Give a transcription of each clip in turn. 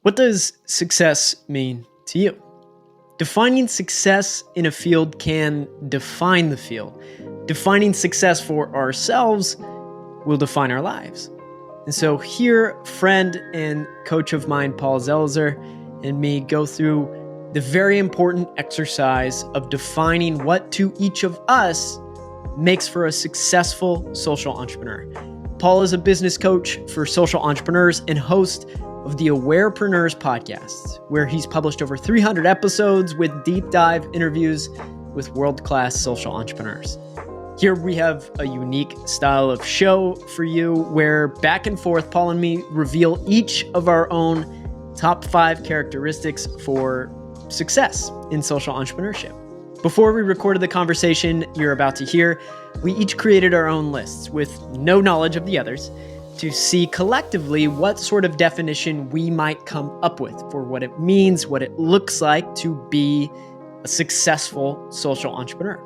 What does success mean to you? Defining success in a field can define the field. Defining success for ourselves will define our lives. And so here, friend and coach of mine, Paul Zelizer, and me go through the very important exercise of defining what to each of us makes for a successful social entrepreneur. Paul is a business coach for social entrepreneurs and host of the Awarepreneurs Podcast, where he's published over 300 episodes with deep dive interviews with world-class social entrepreneurs. Here we have a unique style of show for you where back and forth, Paul and me reveal each of our own top 5 characteristics for success in social entrepreneurship. Before we recorded the conversation you're about to hear, we each created our own lists with no knowledge of the others to see collectively what sort of definition we might come up with for what it means, what it looks like to be a successful social entrepreneur.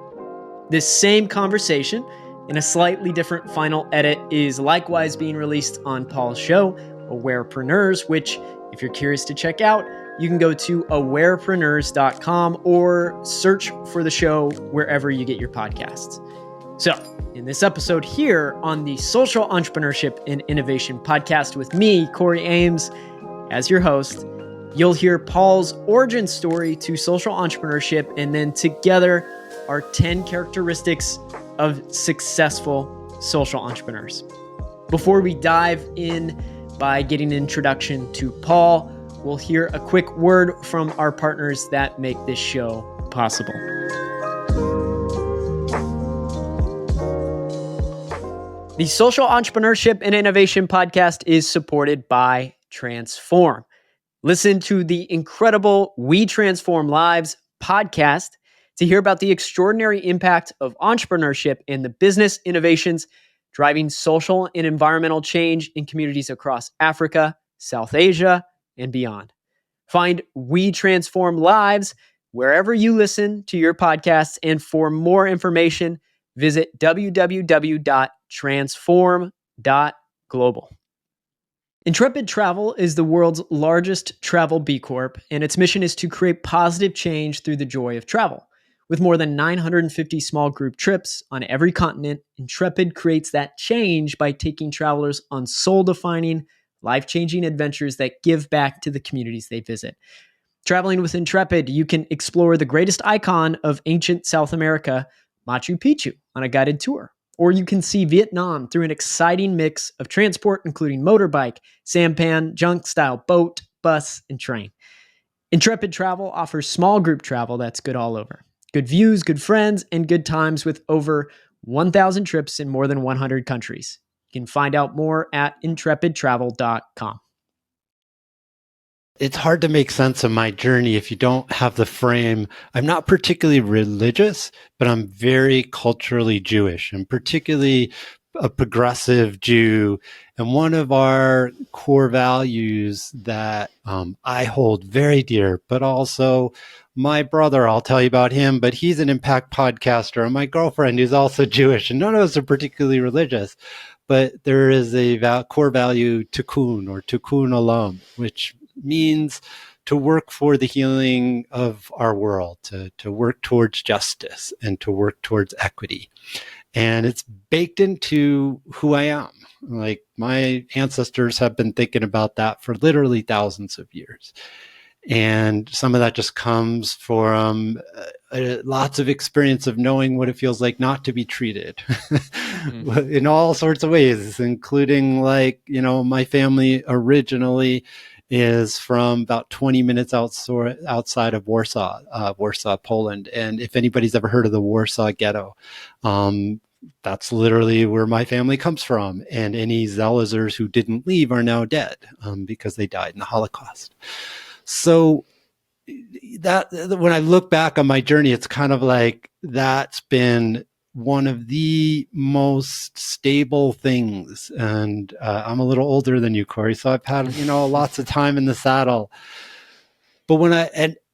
This same conversation, in a slightly different final edit, is likewise being released on Paul's show, Awarepreneurs, which, if you're curious to check out, you can go to awarepreneurs.com or search for the show wherever you get your podcasts. So, in this episode here on the Social Entrepreneurship and Innovation Podcast with me, Corey Ames, as your host, you'll hear Paul's origin story to social entrepreneurship, and then together our 10 characteristics of successful social entrepreneurs. Before we dive in by getting an introduction to Paul, we'll hear a quick word from our partners that make this show possible. The Social Entrepreneurship and Innovation Podcast is supported by Transform. Listen to the incredible We Transform Lives podcast to hear about the extraordinary impact of entrepreneurship and the business innovations driving social and environmental change in communities across Africa, South Asia, and beyond. Find We Transform Lives wherever you listen to your podcasts, and for more information, visit www.transform.global. Intrepid Travel is the world's largest travel B Corp, and its mission is to create positive change through the joy of travel. With more than 950 small group trips on every continent, Intrepid creates that change by taking travelers on soul-defining, life-changing adventures that give back to the communities they visit. Traveling with Intrepid, you can explore the greatest icon of ancient South America, Machu Picchu, on a guided tour. Or you can see Vietnam through an exciting mix of transport, including motorbike, sampan, junk-style boat, bus, and train. Intrepid Travel offers small group travel that's good all over. Good views, good friends, and good times with over 1,000 trips in more than 100 countries. You can find out more at intrepidtravel.com. It's hard to make sense of my journey if you don't have the frame. I'm not particularly religious, but I'm very culturally Jewish, and particularly a progressive Jew. And one of our core values that I hold very dear, but also my brother, I'll tell you about him, but he's an impact podcaster, and my girlfriend who's also Jewish, and none of us are particularly religious, but there is a core value, tikkun, or tikkun olam, which means to work for the healing of our world, to work towards justice and to work towards equity. And it's baked into who I am. Like, my ancestors have been thinking about that for literally thousands of years. And some of that just comes from lots of experience of knowing what it feels like not to be treated in all sorts of ways, including, like, my family originally is from about 20 minutes outside of Warsaw, Poland. And if anybody's ever heard of the Warsaw Ghetto, that's literally where my family comes from. And any Zelizers who didn't leave are now dead because they died in the Holocaust. So that, when I look back on my journey, it's kind of like that's been one of the most stable things. And I'm a little older than you, Corey, so I've had, lots of time in the saddle. But when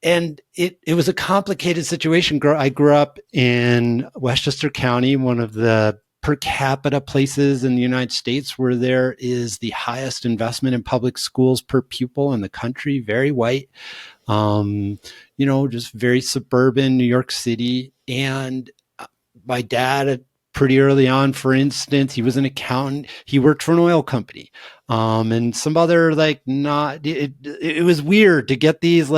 it was a complicated situation. I grew up in Westchester County, one of the per capita places in the United States where there is the highest investment in public schools per pupil in the country, very white, just very suburban New York City. And my dad, pretty early on, for instance, he was an accountant. He worked for an oil company, and some other it was weird to get these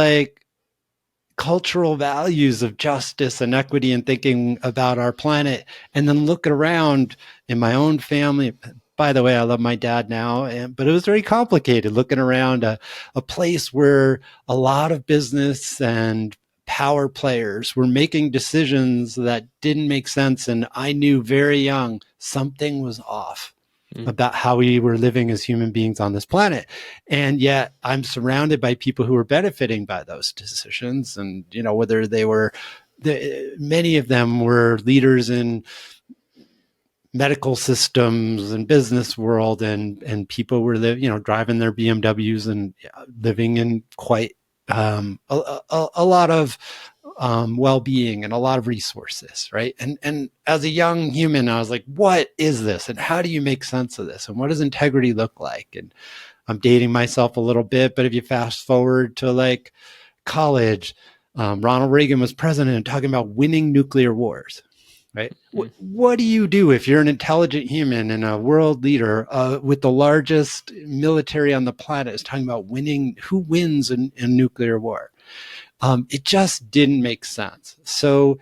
cultural values of justice and equity and thinking about our planet, and then looking around in my own family. By the way, I love my dad now, but it was very complicated looking around a place where a lot of business and power players were making decisions that didn't make sense. And I knew very young something was off about how we were living as human beings on this planet. And yet I'm surrounded by people who were benefiting by those decisions. And, whether they were, many of them were leaders in medical systems and business world, and people were driving their BMWs and living in quite a lot of well-being and a lot of resources, right? And as a young human, I was like, what is this? And how do you make sense of this? And what does integrity look like? And I'm dating myself a little bit, but if you fast forward to college, Ronald Reagan was president and talking about winning nuclear wars. Right? What do you do if you're an intelligent human and a world leader with the largest military on the planet is talking about winning? Who wins in nuclear war? It just didn't make sense. So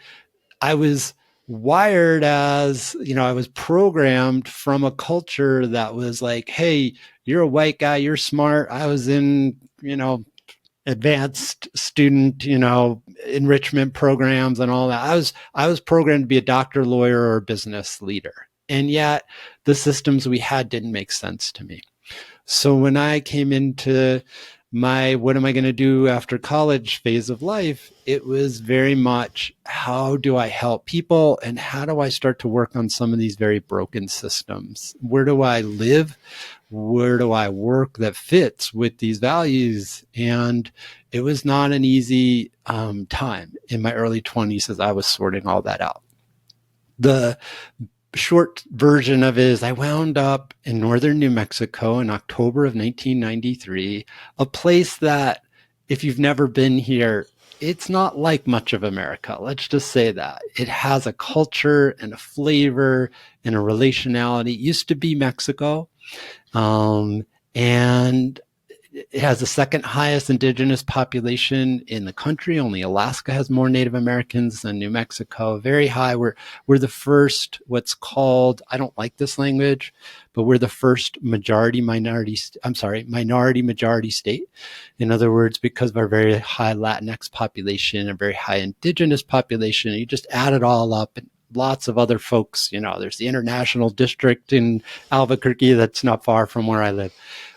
I was wired as, I was programmed from a culture that was like, hey, you're a white guy, you're smart. I was in, advanced student, enrichment programs and all that. I was programmed to be a doctor, lawyer, or a business leader. And yet the systems we had didn't make sense to me. So when I came into my what am I going to do after college phase of life, it was very much, how do I help people and how do I start to work on some of these very broken systems? Where do I live? Where do I work that fits with these values? And it was not an easy time in my early 20s as I was sorting all that out. The short version of it is I wound up in northern New Mexico in October of 1993, a place that, if you've never been here, it's not like much of America. Let's just say that. It has a culture and a flavor and a relationality. It used to be Mexico. And it has the second highest indigenous population in the country. Only Alaska has more Native Americans than New Mexico. Very high. We're the first, what's called, I don't like this language, but we're the first minority majority state. In other words, because of our very high Latinx population and very high indigenous population, you just add it all up, and lots of other folks, there's the International District in Albuquerque that's not far from where I live.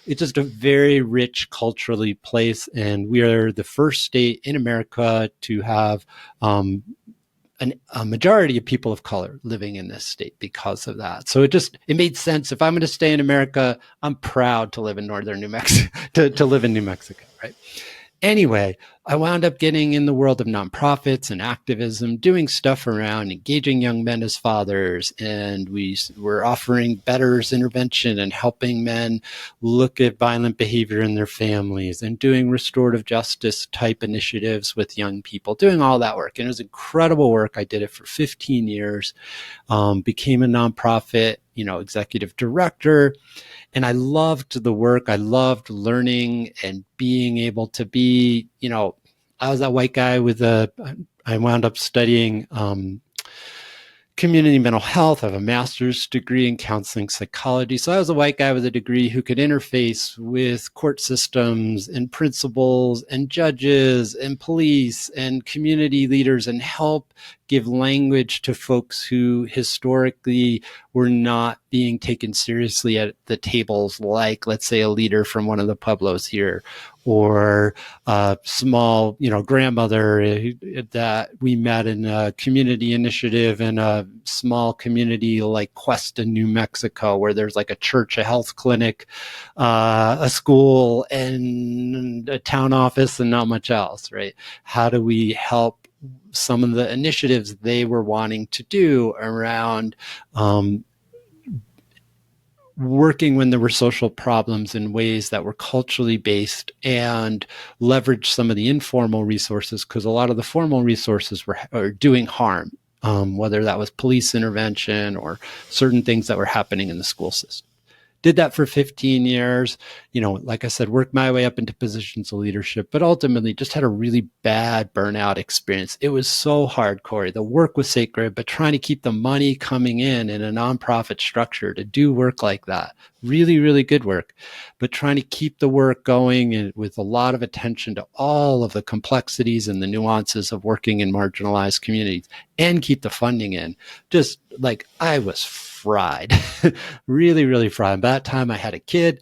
It's just a very rich culturally place, and we are the first state in America to have a majority of people of color living in this state because of that. So it made sense. If I'm going to stay in America, I'm proud to live in northern New Mexico, to live in New Mexico, right? Anyway, I wound up getting in the world of nonprofits and activism, doing stuff around engaging young men as fathers. And we were offering betters intervention and helping men look at violent behavior in their families and doing restorative justice type initiatives with young people, doing all that work. And it was incredible work. I did it for 15 years, became a nonprofit, executive director. And I loved the work. I loved learning and being able to be, I was that white guy I wound up studying community mental health. I have a master's degree in counseling psychology. So I was a white guy with a degree who could interface with court systems and principals and judges and police and community leaders and help give language to folks who historically were not being taken seriously at the tables, like, let's say, a leader from one of the pueblos here, or a small, grandmother that we met in a community initiative in a small community like Cuesta, New Mexico, where there's like a church, a health clinic, a school, and a town office, and not much else, right? How do we help some of the initiatives they were wanting to do around working when there were social problems in ways that were culturally based and leveraged some of the informal resources, because a lot of the formal resources were doing harm, whether that was police intervention or certain things that were happening in the school system. Did that for 15 years, like I said, worked my way up into positions of leadership, but ultimately just had a really bad burnout experience. It was so hard, Corey. The work was sacred, but trying to keep the money coming in a nonprofit structure to do work like that, really, really good work, but trying to keep the work going and with a lot of attention to all of the complexities and the nuances of working in marginalized communities and keep the funding in. Just like I was fried, really, really fried. By that time I had a kid.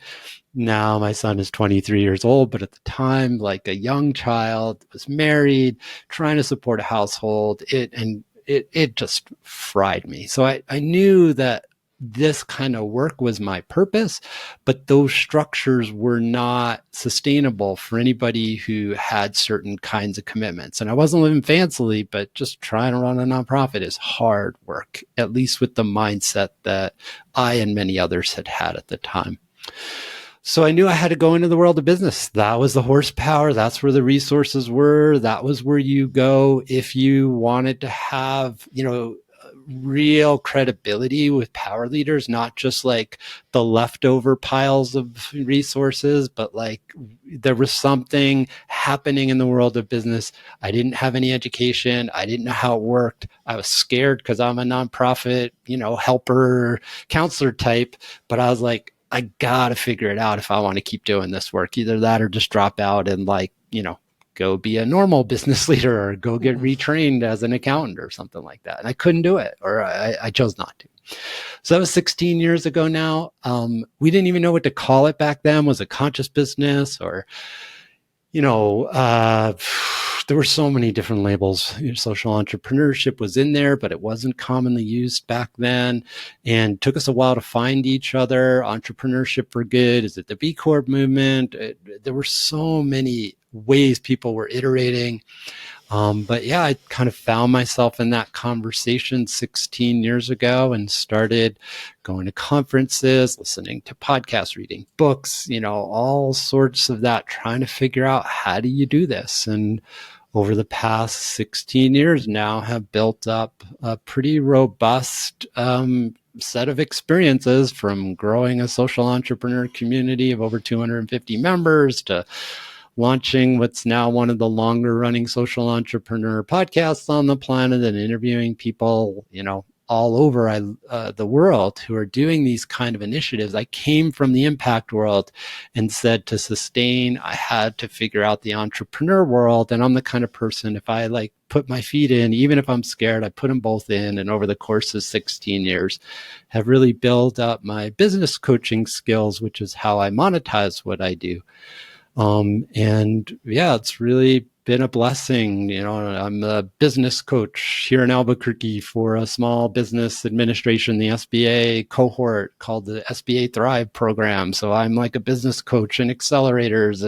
Now my son is 23 years old, but at the time, like a young child, was married, trying to support a household. It just fried me. So I knew that this kind of work was my purpose, but those structures were not sustainable for anybody who had certain kinds of commitments. And I wasn't living fancily, but just trying to run a nonprofit is hard work, at least with the mindset that I and many others had at the time. So I knew I had to go into the world of business. That was the horsepower. That's where the resources were. That was where you go if you wanted to have, real credibility with power leaders, not just like the leftover piles of resources, but like there was something happening in the world of business. I didn't have any education. I didn't know how it worked. I was scared because I'm a nonprofit, helper, counselor type, but I was like, I got to figure it out if I want to keep doing this work. Either that or just drop out and go be a normal business leader or go get retrained as an accountant or something like that. And I couldn't do it, or I chose not to. So that was 16 years ago now. We didn't even know what to call it back then. Was it conscious business or, there were so many different labels. Social entrepreneurship was in there, but it wasn't commonly used back then, and took us a while to find each other. Entrepreneurship for good. Is it the B Corp movement? There were so many ways people were iterating. But yeah, I kind of found myself in that conversation 16 years ago and started going to conferences, listening to podcasts, reading books, all sorts of that, trying to figure out how do you do this. And over the past 16 years now have built up a pretty robust set of experiences, from growing a social entrepreneur community of over 250 members to launching what's now one of the longer running social entrepreneur podcasts on the planet and interviewing people, all over the world who are doing these kind of initiatives. I came from the impact world and said to sustain, I had to figure out the entrepreneur world. And I'm the kind of person, if I put my feet in, even if I'm scared, I put them both in. And over the course of 16 years, have really built up my business coaching skills, which is how I monetize what I do. And yeah, it's really been a blessing. I'm a business coach here in Albuquerque for a small business administration, the SBA cohort called the SBA Thrive program. So I'm like a business coach in accelerators,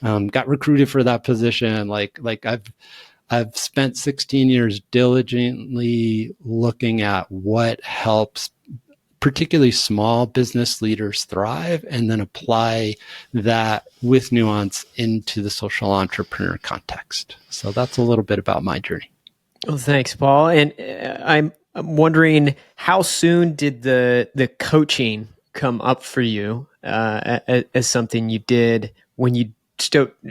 and got recruited for that position. I've spent 16 years diligently looking at what helps particularly small business leaders thrive, and then apply that with nuance into the social entrepreneur context. So that's a little bit about my journey. Well, thanks, Paul. And I'm wondering, how soon did the coaching come up for you as something you did when you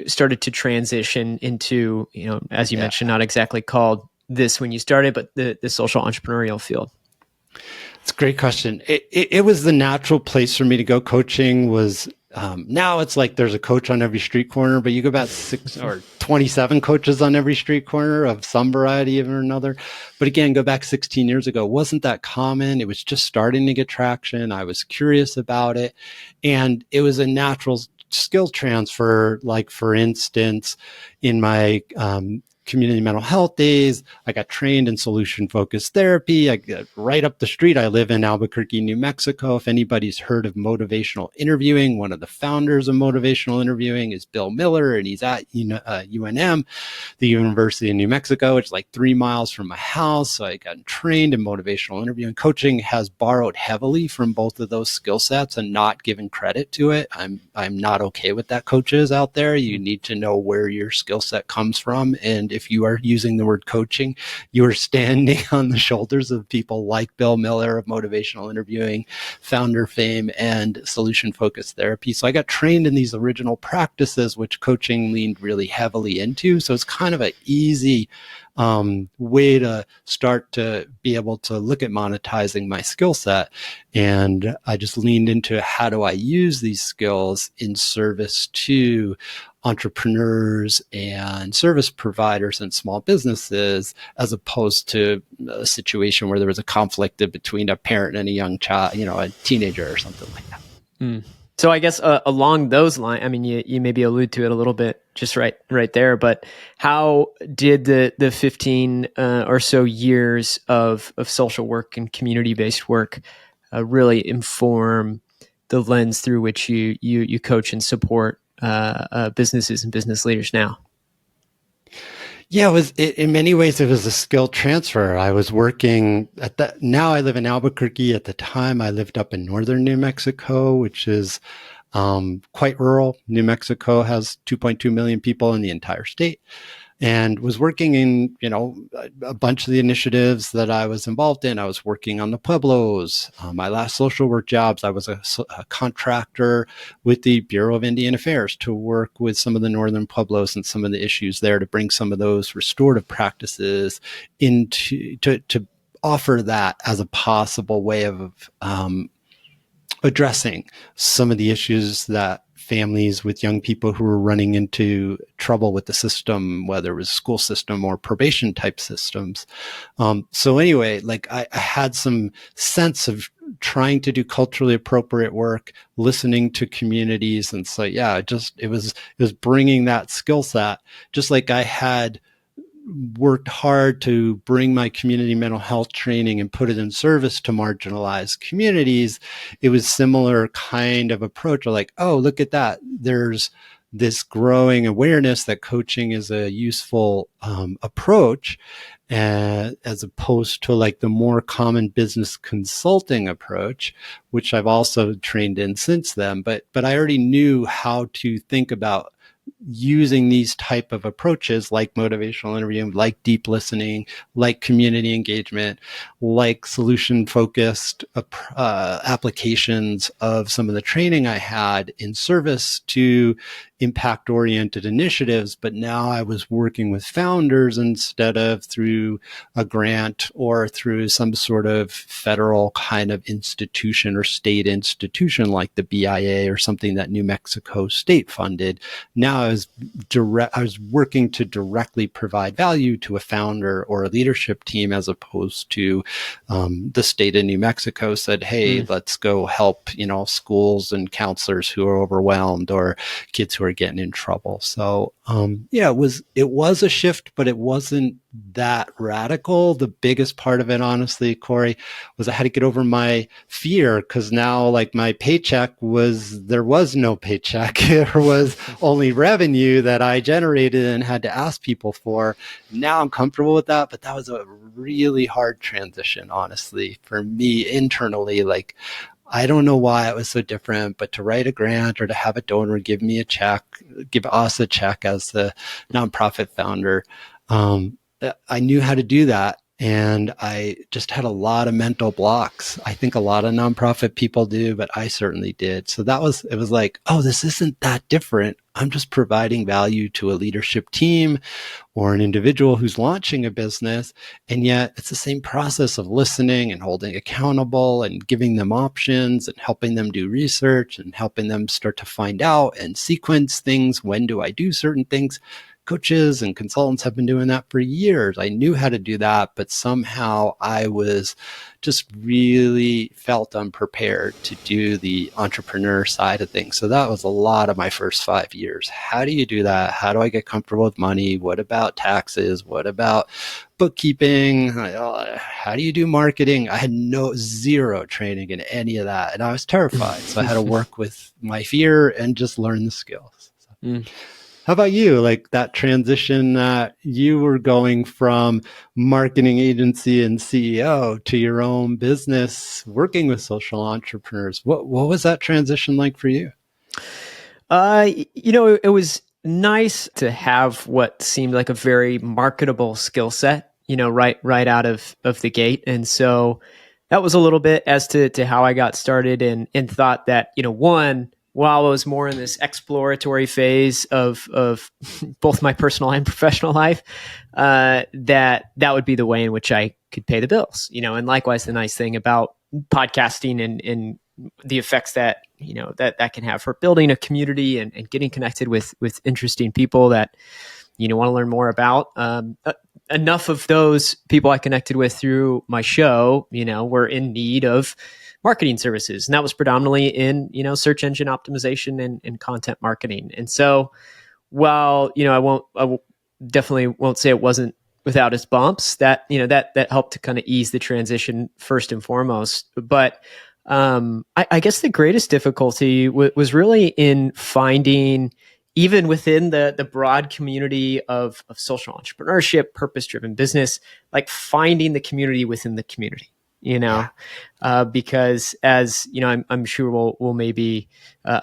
started to transition into, as you mentioned, not exactly called this when you started, but the social entrepreneurial field? It's a great question. It was the natural place for me to go. Coaching was, now it's like there's a coach on every street corner, but you go back 6 or 27 coaches on every street corner of some variety or another. But again, go back 16 years ago, it wasn't that common. It was just starting to get traction. I was curious about it, and it was a natural skill transfer. Like, for instance, in my community mental health days. I got trained in solution-focused therapy. I got right up the street. I live in Albuquerque, New Mexico. If anybody's heard of motivational interviewing, one of the founders of motivational interviewing is Bill Miller, and he's at UNM, the University of New Mexico, which is like 3 miles from my house. So I got trained in motivational interviewing. Coaching has borrowed heavily from both of those skill sets and not given credit to it. I'm not okay with that, coaches out there. You need to know where your skill set comes from. And if you are using the word coaching, you are standing on the shoulders of people like Bill Miller of motivational interviewing, founder fame, and solution-focused therapy. So I got trained in these original practices, which coaching leaned really heavily into. So it's kind of an easy way to start to be able to look at monetizing my skill set. And I just leaned into how do I use these skills in service to entrepreneurs and service providers and small businesses, as opposed to a situation where there was a conflict between a parent and a young child, a teenager or something like that. Mm. So I guess along those lines, I mean, you maybe allude to it a little bit just right there, but how did the 15 or so years of social work and community-based work really inform the lens through which you coach and support businesses and business leaders now? Yeah, in many ways, it was a skill transfer. I was working now I live in Albuquerque. At the time, I lived up in northern New Mexico, which is quite rural. New Mexico has 2.2 million people in the entire state, and was working in, a bunch of the initiatives that I was involved in. I was working on the Pueblos. My last social work jobs, I was a contractor with the Bureau of Indian Affairs to work with some of the northern Pueblos and some of the issues there to bring some of those restorative practices into, to offer that as a possible way of addressing some of the issues that families with young people who were running into trouble with the system, whether it was school system or probation type systems. So anyway, I had some sense of trying to do culturally appropriate work, listening to communities. And so, yeah, it was bringing that skill set, just like I had worked hard to bring my community mental health training and put it in service to marginalized communities. It was similar kind of approach of oh, look at that. There's this growing awareness that coaching is a useful approach, as opposed to the more common business consulting approach, which I've also trained in since then. But I already knew how to think about using these type of approaches like motivational interviewing, like deep listening, like community engagement, like solution-focused applications of some of the training I had in service to impact-oriented initiatives. But now I was working with founders instead of through a grant or through some sort of federal kind of institution or state institution like the BIA or something that New Mexico state funded. Now I was working to directly provide value to a founder or a leadership team, as opposed to the state of New Mexico said, hey, let's go help, schools and counselors who are overwhelmed or kids who are getting in trouble. So yeah, it was a shift, but it wasn't that radical. The biggest part of it, honestly, Corey, was I had to get over my fear, because now my paycheck there was no paycheck. There was only revenue that I generated and had to ask people for. Now I'm comfortable with that, but that was a really hard transition, honestly, for me internally. I don't know why it was so different, but to write a grant or to have a donor give us a check as the nonprofit founder, I knew how to do that. And I just had a lot of mental blocks. I think a lot of nonprofit people do, but I certainly did. So it was oh, this isn't that different. I'm just providing value to a leadership team or an individual who's launching a business. And yet it's the same process of listening and holding accountable and giving them options and helping them do research and helping them start to find out and sequence things. When do I do certain things? coaches and consultants have been doing that for years. I knew how to do that, but somehow I was just really felt unprepared to do the entrepreneur side of things. So that was a lot of my first 5 years. How do you do that? How do I get comfortable with money? What about taxes? What about bookkeeping? How do you do marketing? I had zero training in any of that. And I was terrified. So I had to work with my fear and just learn the skills. So. How about you? Like that transition that you were going from marketing agency and CEO to your own business, working with social entrepreneurs. What was that transition like for you? It was nice to have what seemed like a very marketable skill set, right out of the gate. And so that was a little bit as to how I got started and thought that, one, while I was more in this exploratory phase of both my personal and professional life, that would be the way in which I could pay the bills, and likewise, the nice thing about podcasting and the effects that, that can have for building a community and getting connected with interesting people that, want to learn more about. Enough of those people I connected with through my show, were in need of marketing services. And that was predominantly in, search engine optimization and content marketing. And so while, I definitely won't say it wasn't without its bumps, that helped to kind of ease the transition first and foremost. But I guess the greatest difficulty was really in finding, even within the broad community of social entrepreneurship, purpose-driven business, like finding the community within the community. Because as I'm sure we'll maybe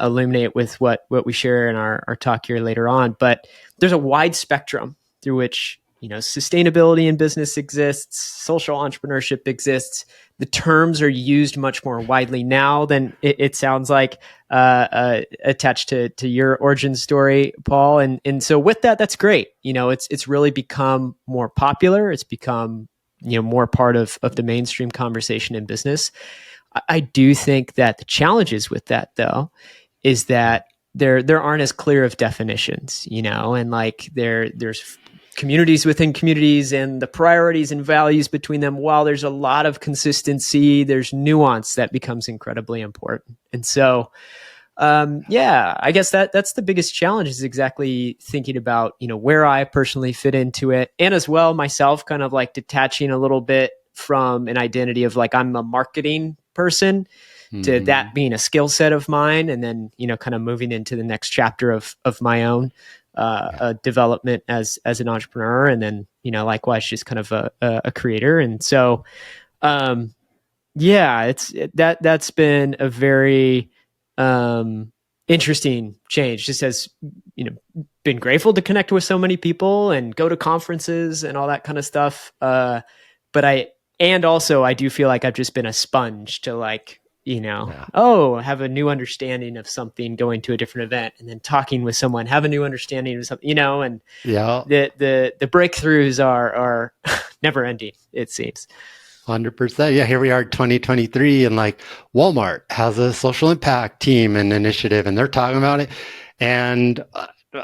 illuminate with what we share in our talk here later on. But there's a wide spectrum through which sustainability in business exists, social entrepreneurship exists. The terms are used much more widely now than it sounds like attached to your origin story, Paul. And so with that, that's great. It's really become more popular. It's become more part of the mainstream conversation in business. I do think that the challenges with that, though, is that there aren't as clear of definitions, and like there's communities within communities and the priorities and values between them. While there's a lot of consistency, there's nuance that becomes incredibly important. And so, I guess that's the biggest challenge, is exactly thinking about, where I personally fit into it. And as well, myself kind of like detaching a little bit from an identity of like, I'm a marketing person, to that being a skill set of mine. And then, kind of moving into the next chapter of my own development as an entrepreneur. And then, likewise, just kind of a creator. And so, that's been a very, interesting change. Just as been grateful to connect with so many people and go to conferences and all that kind of stuff. But I do feel like I've just been a sponge to like, have a new understanding of something, going to a different event and then talking with someone, have a new understanding of something, and the breakthroughs are never ending, it seems. 100%. Yeah, here we are, 2023, and like Walmart has a social impact team and initiative, and they're talking about it. And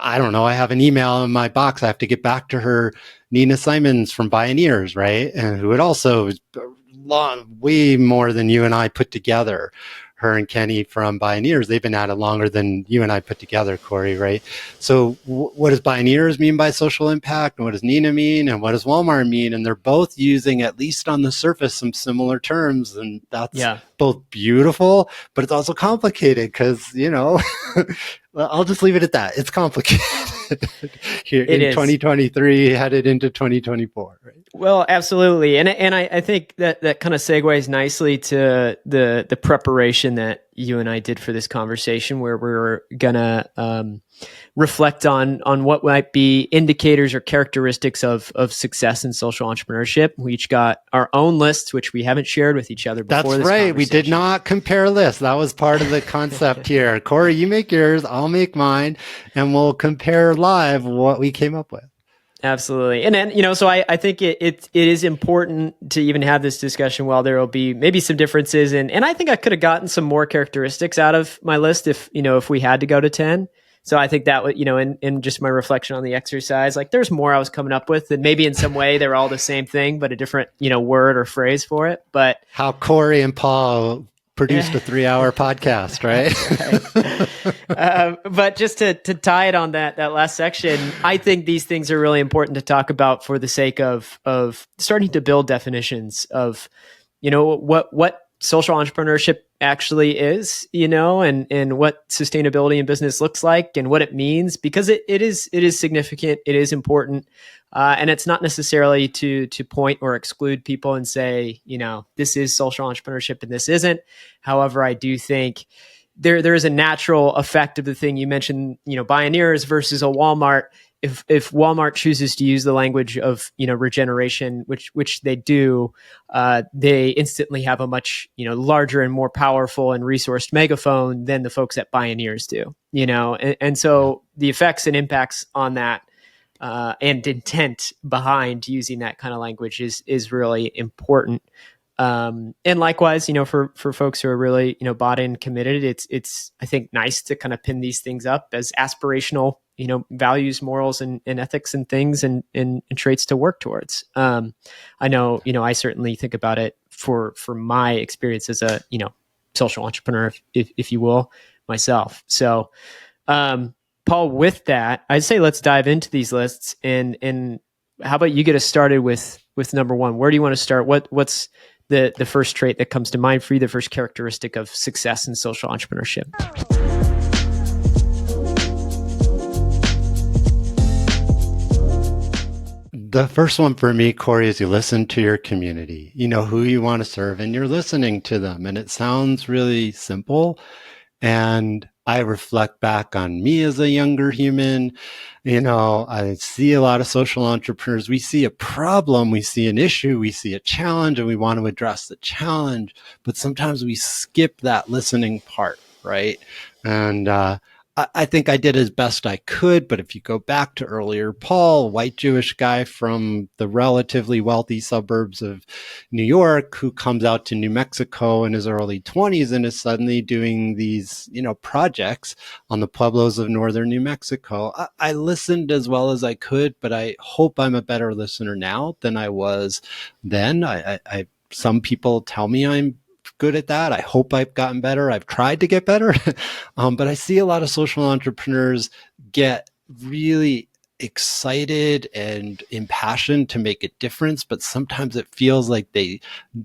I don't know, I have an email in my box. I have to get back to her, Nina Simons from Bioneers, right? And who had also way more than you and I put together. Her and Kenny from Bioneers, they've been at it longer than you and I put together, Corey, right? So what does Bioneers mean by social impact? And what does Nina mean? And what does Walmart mean? And they're both using, at least on the surface, some similar terms. And that's both beautiful, but it's also complicated because, well, I'll just leave it at that. It's complicated here in 2023, headed into 2024, right? Well, absolutely. And I think that kind of segues nicely to the preparation that you and I did for this conversation, where we're going to reflect on what might be indicators or characteristics of success in social entrepreneurship. We each got our own lists, which we haven't shared with each other before. That's right. We did not compare lists. That was part of the concept here. Corey, you make yours, I'll make mine, and we'll compare live what we came up with. Absolutely. And then, so I think it is important to even have this discussion while there will be maybe some differences. And I think I could have gotten some more characteristics out of my list if we had to go to 10. So I think that would, in just my reflection on the exercise, like there's more I was coming up with, and maybe in some way they're all the same thing, but a different, word or phrase for it. But how Corey and Paul produced a 3-hour podcast, right? But just to tie it on that last section, I think these things are really important to talk about for the sake of starting to build definitions of, what social entrepreneurship actually is, and what sustainability in business looks like and what it means, because it is significant, it is important. And it's not necessarily to point or exclude people and say, this is social entrepreneurship and this isn't. However, I do think there is a natural effect of the thing you mentioned, Bioneers versus a Walmart. If Walmart chooses to use the language of, regeneration, which they do, they instantly have a much, larger and more powerful and resourced megaphone than the folks at Bioneers do, and so the effects and impacts on that, and intent behind using that kind of language is really important. And likewise, for folks who are really, bought in, committed, it's I think nice to kind of pin these things up as aspirational, values, morals, and ethics and things and traits to work towards. I know, I certainly think about it for my experience as a, social entrepreneur, if you will, myself. So, Paul, with that, I'd say let's dive into these lists, and how about you get us started with number one? Where do you want to start? What's the first trait that comes to mind for you, the first characteristic of success in social entrepreneurship? The first one for me, Corey, is you listen to your community. You know who you want to serve and you're listening to them. And it sounds really simple. And I reflect back on me as a younger human. I see a lot of social entrepreneurs. We see a problem, we see an issue, we see a challenge, and we want to address the challenge. But sometimes we skip that listening part, right? And I think I did as best I could, but if you go back to earlier, Paul, white Jewish guy from the relatively wealthy suburbs of New York, who comes out to New Mexico in his early 20s and is suddenly doing these, projects on the pueblos of northern New Mexico. I listened as well as I could, but I hope I'm a better listener now than I was then. Some people tell me I'm good at that. I hope I've gotten better. I've tried to get better. But I see a lot of social entrepreneurs get really excited and impassioned to make a difference, but sometimes it feels like they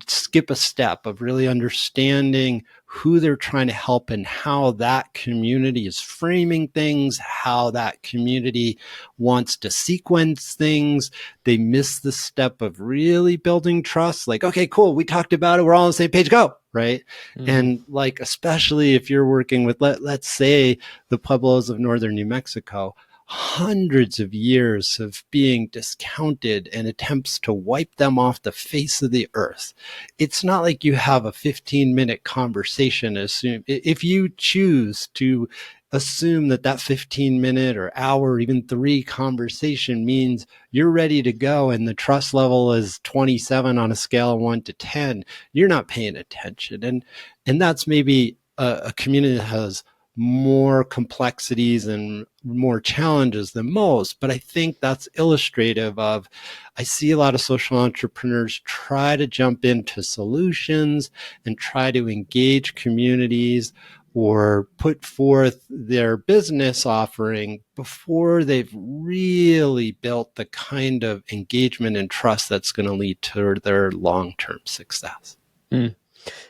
skip a step of really understanding who they're trying to help and how that community is framing things, how that community wants to sequence things. They miss the step of really building trust. Like, okay, cool. We talked about it. We're all on the same page. Go. Right. Mm-hmm. And like, especially if you're working with, let's say the pueblos of northern New Mexico, hundreds of years of being discounted and attempts to wipe them off the face of the earth. It's not like you have a 15-minute conversation. If you choose to assume that 15-minute or hour, or even 3 conversation means you're ready to go and the trust level is 27 on a scale of 1 to 10, you're not paying attention. And that's maybe a community that has more complexities and more challenges than most. But I think that's illustrative of, I see a lot of social entrepreneurs try to jump into solutions and try to engage communities or put forth their business offering before they've really built the kind of engagement and trust that's going to lead to their long-term success. Mm.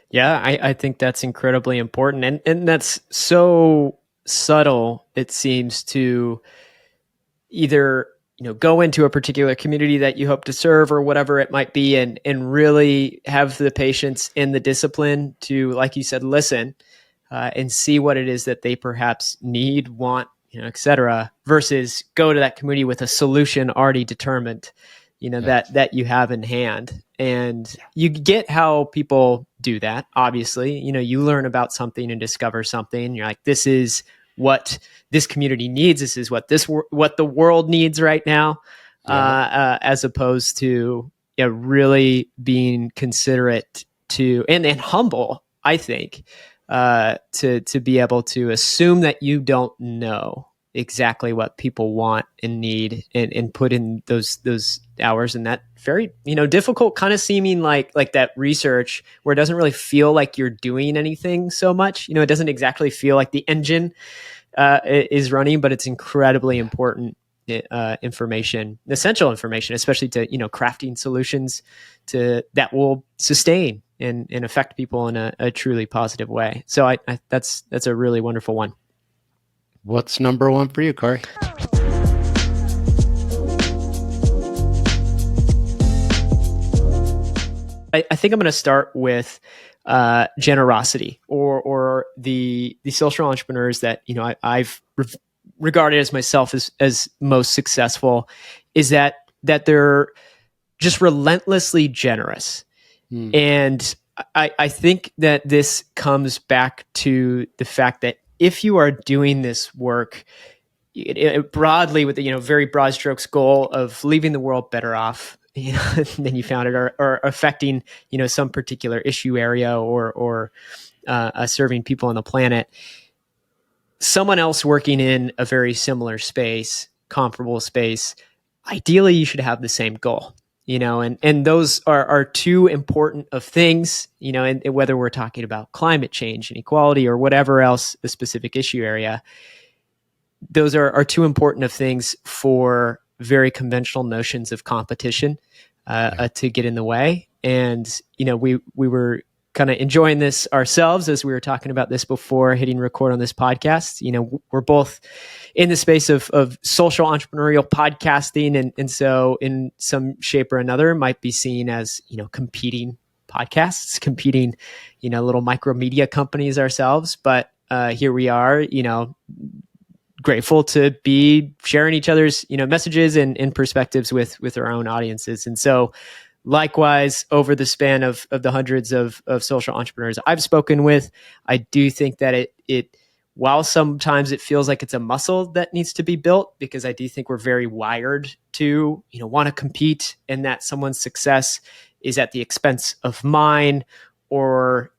Yeah, I think that's incredibly important. And that's so subtle, it seems, to either, go into a particular community that you hope to serve or whatever it might be, and really have the patience and the discipline to, like you said, listen and see what it is that they perhaps need, want, et cetera, versus go to that community with a solution already determined, that you have in hand. And you get how people do that. Obviously, you learn about something and discover something. And you're like, this is what this community needs. This is what what the world needs right now, as opposed to really being considerate to and humble, I think, to be able to assume that you don't know exactly what people want and need, and put in those hours, and that very, difficult kind of seeming like that research where it doesn't really feel like you're doing anything so much. It doesn't exactly feel like the engine is running, but it's incredibly important information, essential information, especially to crafting solutions that will sustain and affect people in a truly positive way. So I that's a really wonderful one. What's number one for you, Corey? I think I'm going to start with generosity, or the social entrepreneurs that I've regarded as myself as most successful, is that they're just relentlessly generous. And I think that this comes back to the fact that if you are doing this work broadly with the very broad strokes goal of leaving the world better off than you found it, or affecting some particular issue area, or serving people on the planet, someone else working in a very similar space, comparable space, ideally you should have the same goal. And those are two important of things, and whether we're talking about climate change, inequality, or whatever else the specific issue area, those are two important of things for very conventional notions of competition to get in the way. And we were kind of enjoying this ourselves as we were talking about this before hitting record on this podcast. We're both in the space of social entrepreneurial podcasting, and so in some shape or another might be seen as competing podcasts, competing little micro media companies ourselves. But here we are, grateful to be sharing each other's messages and perspectives with our own audiences. And so likewise, over the span of the hundreds of social entrepreneurs I've spoken with, I do think that it while sometimes it feels like it's a muscle that needs to be built, because I do think we're very wired to want to compete, and that someone's success is at the expense of mine, or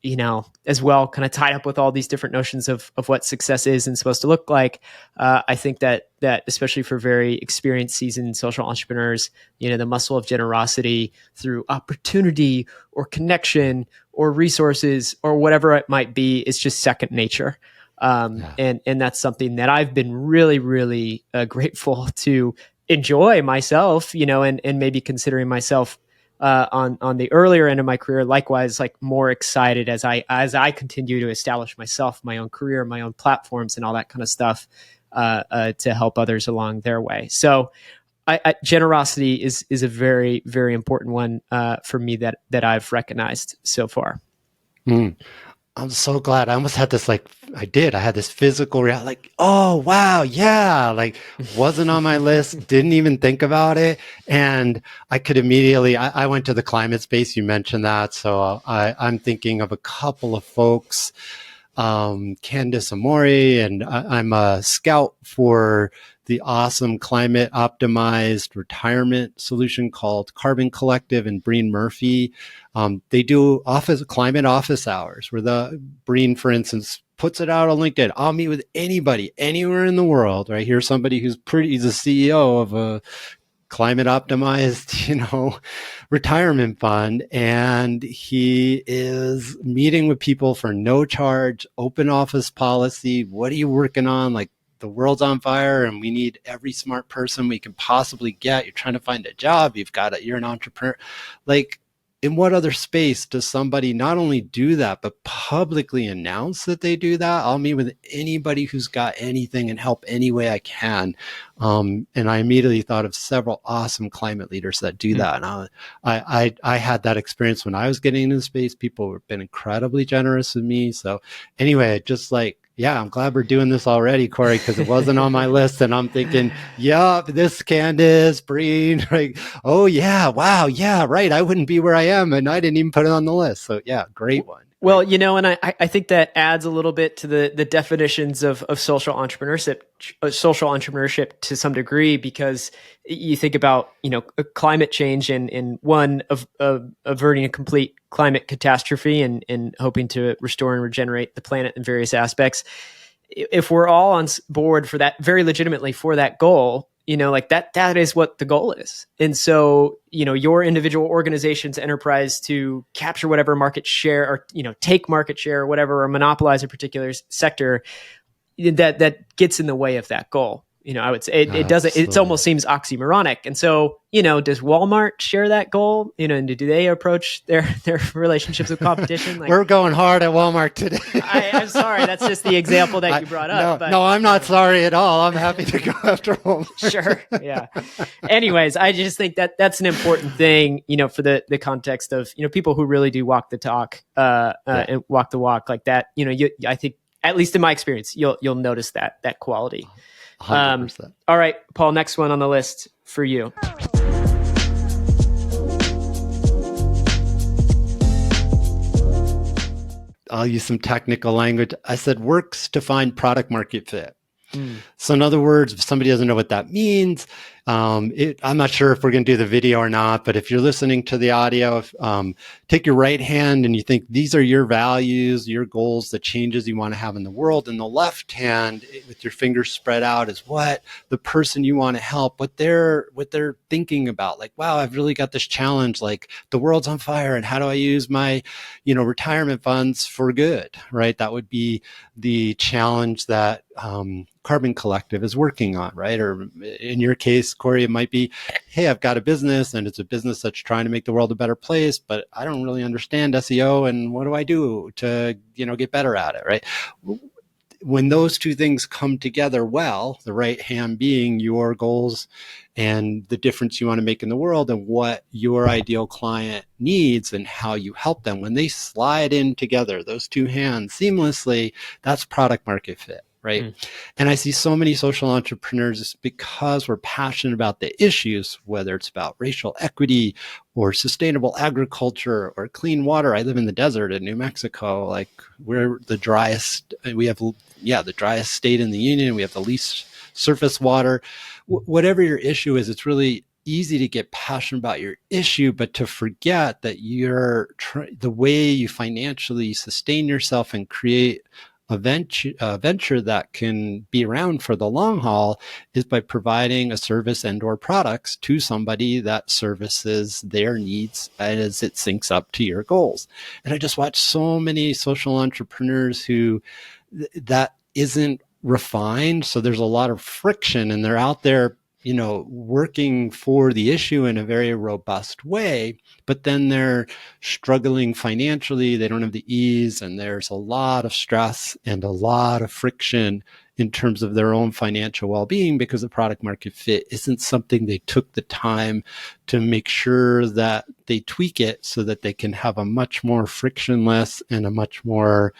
as well, kind of tied up with all these different notions of what success is and supposed to look like. I think that especially for very experienced, seasoned social entrepreneurs, the muscle of generosity through opportunity or connection or resources or whatever it might be is just second nature. And that's something that I've been really, really grateful to enjoy myself, and maybe considering myself on the earlier end of my career, likewise, like more excited as I continue to establish myself, my own career, my own platforms, and all that kind of stuff to help others along their way. So, generosity is a very, very important one for me that I've recognized so far. I'm so glad. I almost had this I had this physical reality, like, oh, wow, yeah, wasn't on my list, didn't even think about it. And I could immediately, I went to the climate space, you mentioned that. So I'm thinking of a couple of folks, Candace Amori, and I'm a scout for the awesome climate optimized retirement solution called Carbon Collective, and Breen Murphy. They do climate office hours where Breen, for instance, puts it out on LinkedIn. I'll meet with anybody, anywhere in the world, right? Here's somebody he's the CEO of a climate optimized, retirement fund. And he is meeting with people for no charge, open office policy. What are you working on? The world's on fire and we need every smart person we can possibly get. You're trying to find a job. You're an entrepreneur. In what other space does somebody not only do that, but publicly announce that they do that? I'll meet with anybody who's got anything and help any way I can. And I immediately thought of several awesome climate leaders that do that. And I had that experience when I was getting into the space. People have been incredibly generous with me. So anyway, just yeah, I'm glad we're doing this already, Corey, because it wasn't on my list. And I'm thinking, yeah, this Candace, Breen, oh yeah, wow, yeah, right. I wouldn't be where I am, and I didn't even put it on the list. So yeah, great one. Well, and I think that adds a little bit to the definitions of social entrepreneurship to some degree, because you think about, climate change and one of averting a complete climate catastrophe and hoping to restore and regenerate the planet in various aspects. if we're all on board for that, very legitimately for that goal, like that is what the goal is. And so, your individual organization's enterprise to capture whatever market share or, take market share or whatever, or monopolize a particular sector, that gets in the way of that goal. I would say it doesn't, it almost seems oxymoronic. And so, does Walmart share that goal? And do they approach their relationships with competition? We're going hard at Walmart today. I'm sorry. That's just the example that you brought up. No, I'm not sorry at all. I'm happy to go after Walmart. Sure. Yeah. Anyways, I just think that that's an important thing, for the context of, people who really do walk the talk, and walk the walk like that. I think, at least in my experience, you'll notice that quality. 100%. All right, Paul, next one on the list for you. I'll use some technical language. I said works to find product market fit. So in other words, if somebody doesn't know what that means, I'm not sure if we're going to do the video or not, but if you're listening to the audio, take your right hand and you think these are your values, your goals, the changes you want to have in the world. And the left hand with your fingers spread out is what the person you want to help, what they're thinking about. Like, wow, I've really got this challenge. Like the world's on fire, and how do I use my, retirement funds for good, right? That would be the challenge that Carbon Collective is working on, right? Or in your case, Corey, it might be, hey, I've got a business and it's a business that's trying to make the world a better place, but I don't really understand SEO, and what do I do to, get better at it, right? When those two things come together well, the right hand being your goals and the difference you want to make in the world and what your ideal client needs and how you help them, when they slide in together, those two hands seamlessly, that's product market fit. Right. And I see so many social entrepreneurs because we're passionate about the issues, whether it's about racial equity or sustainable agriculture or clean water. I live in the desert in New Mexico. Like we're the driest, the driest state in the union. We have the least surface water. Whatever your issue is, it's really easy to get passionate about your issue, but to forget that the way you financially sustain yourself and create a venture that can be around for the long haul is by providing a service and or products to somebody that services their needs as it syncs up to your goals. And I just watch so many social entrepreneurs who that isn't refined. So there's a lot of friction, and they're out there, working for the issue in a very robust way, but then they're struggling financially. They don't have the ease, and there's a lot of stress and a lot of friction in terms of their own financial well-being because the product market fit isn't something they took the time to make sure that they tweak it so that they can have a much more frictionless and a much more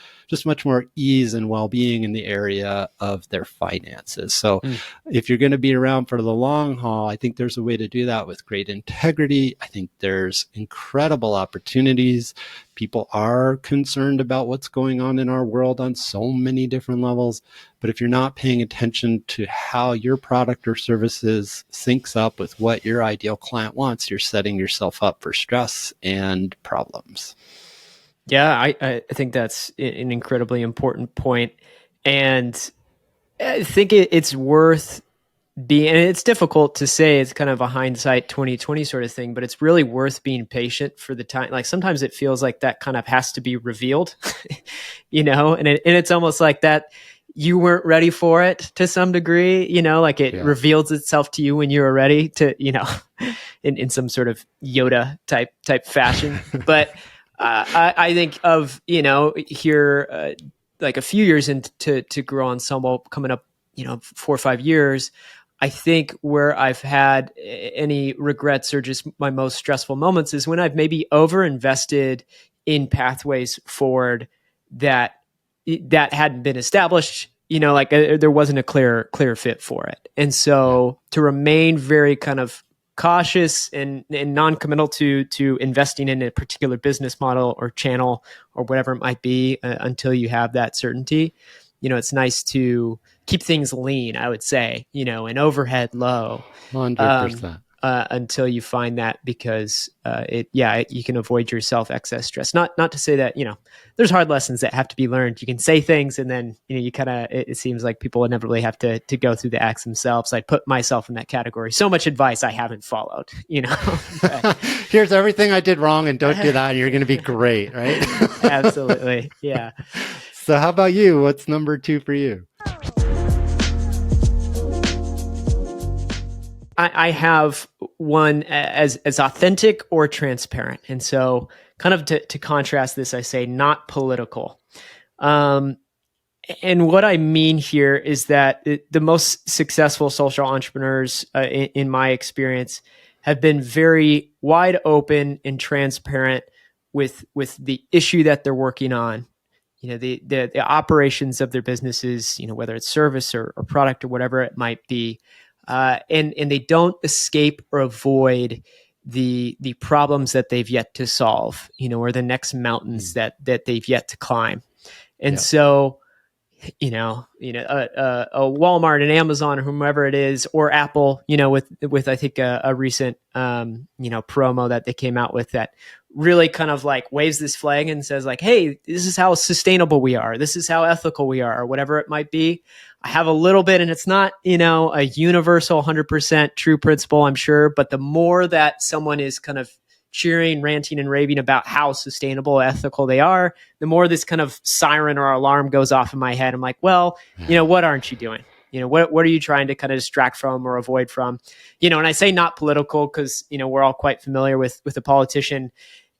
ease and well-being in the area of their finances. So if you're going to be around for the long haul, I think there's a way to do that with great integrity. I think there's incredible opportunities. People are concerned about what's going on in our world on so many different levels. But if you're not paying attention to how your product or services syncs up with what your ideal client wants, you're setting yourself up for stress and problems. Yeah, I think that's an incredibly important point. And I think it's worth being, and it's difficult to say, it's kind of a hindsight 2020 sort of thing, but it's really worth being patient for the time. Like sometimes it feels like that kind of has to be revealed, and it's almost like that you weren't ready for it to some degree, like it reveals itself to you when you were ready to, in some sort of Yoda type fashion. But I think of, here, like a few years into to Grow Ensemble coming up, 4 or 5 years, I think where I've had any regrets or just my most stressful moments is when I've maybe overinvested in pathways forward that hadn't been established, there wasn't a clear fit for it. And so to remain very kind of cautious and non-committal to investing in a particular business model or channel or whatever it might be until you have that certainty, it's nice to keep things lean, I would say, and overhead low. 100%. until you find that, because you can avoid yourself excess stress. Not to say that, there's hard lessons that have to be learned. You can say things and then, you kind of, it seems like people inevitably have to go through the acts themselves. I put myself in that category. So much advice I haven't followed, But, here's everything I did wrong and don't do that and you're going to be great, right? Absolutely. Yeah. So how about you? What's number 2 for you? I have one as authentic or transparent. And so kind of to contrast this, I say not political. And what I mean here is that the most successful social entrepreneurs, in my experience, have been very wide open and transparent with the issue that they're working on. The operations of their businesses, whether it's service or product or whatever it might be. And they don't escape or avoid the problems that they've yet to solve, or the next mountains that they've yet to climb. And so, a Walmart and Amazon or whomever it is, or Apple, with I think a recent, promo that they came out with that really kind of like waves this flag and says like, hey, this is how sustainable we are. This is how ethical we are, or whatever it might be. I have a little bit, and it's not, a universal 100% true principle, I'm sure. But the more that someone is kind of cheering, ranting, and raving about how sustainable, ethical they are, the more this kind of siren or alarm goes off in my head. I'm like, well, what aren't you doing? What are you trying to kind of distract from or avoid from? And I say not political because, we're all quite familiar with a politician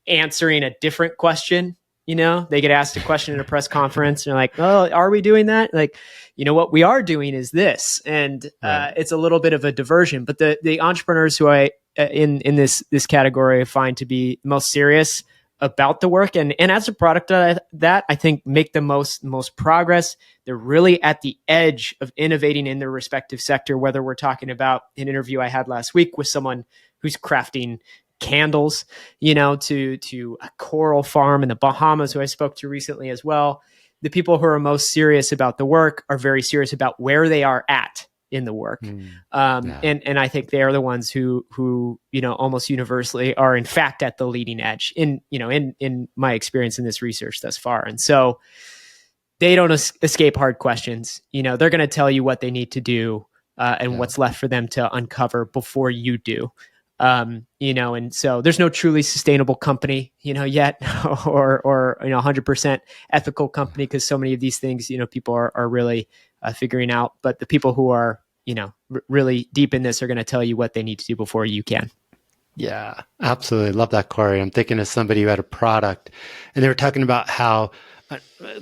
answering a different question. They get asked a question in a press conference and they're like, oh, are we doing that? Like, what we are doing is this. And it's a little bit of a diversion. But the entrepreneurs who I, in this category, I find to be most serious about the work and as a product that I think make the most progress. They're really at the edge of innovating in their respective sector, whether we're talking about an interview I had last week with someone who's crafting candles, to a coral farm in the Bahamas who I spoke to recently as well. The people who are most serious about the work are very serious about where they are at in the work. And I think they are the ones who almost universally are in fact at the leading edge in my experience in this research thus far. And so they don't escape hard questions. They're going to tell you what they need to do and what's left for them to uncover before you do. And so there's no truly sustainable company, yet, or 100% ethical company, because so many of these things, people are really figuring out. But the people who are, really deep in this are going to tell you what they need to do before you can. Yeah, absolutely. Love that, Corey. I'm thinking of somebody who had a product and they were talking about how,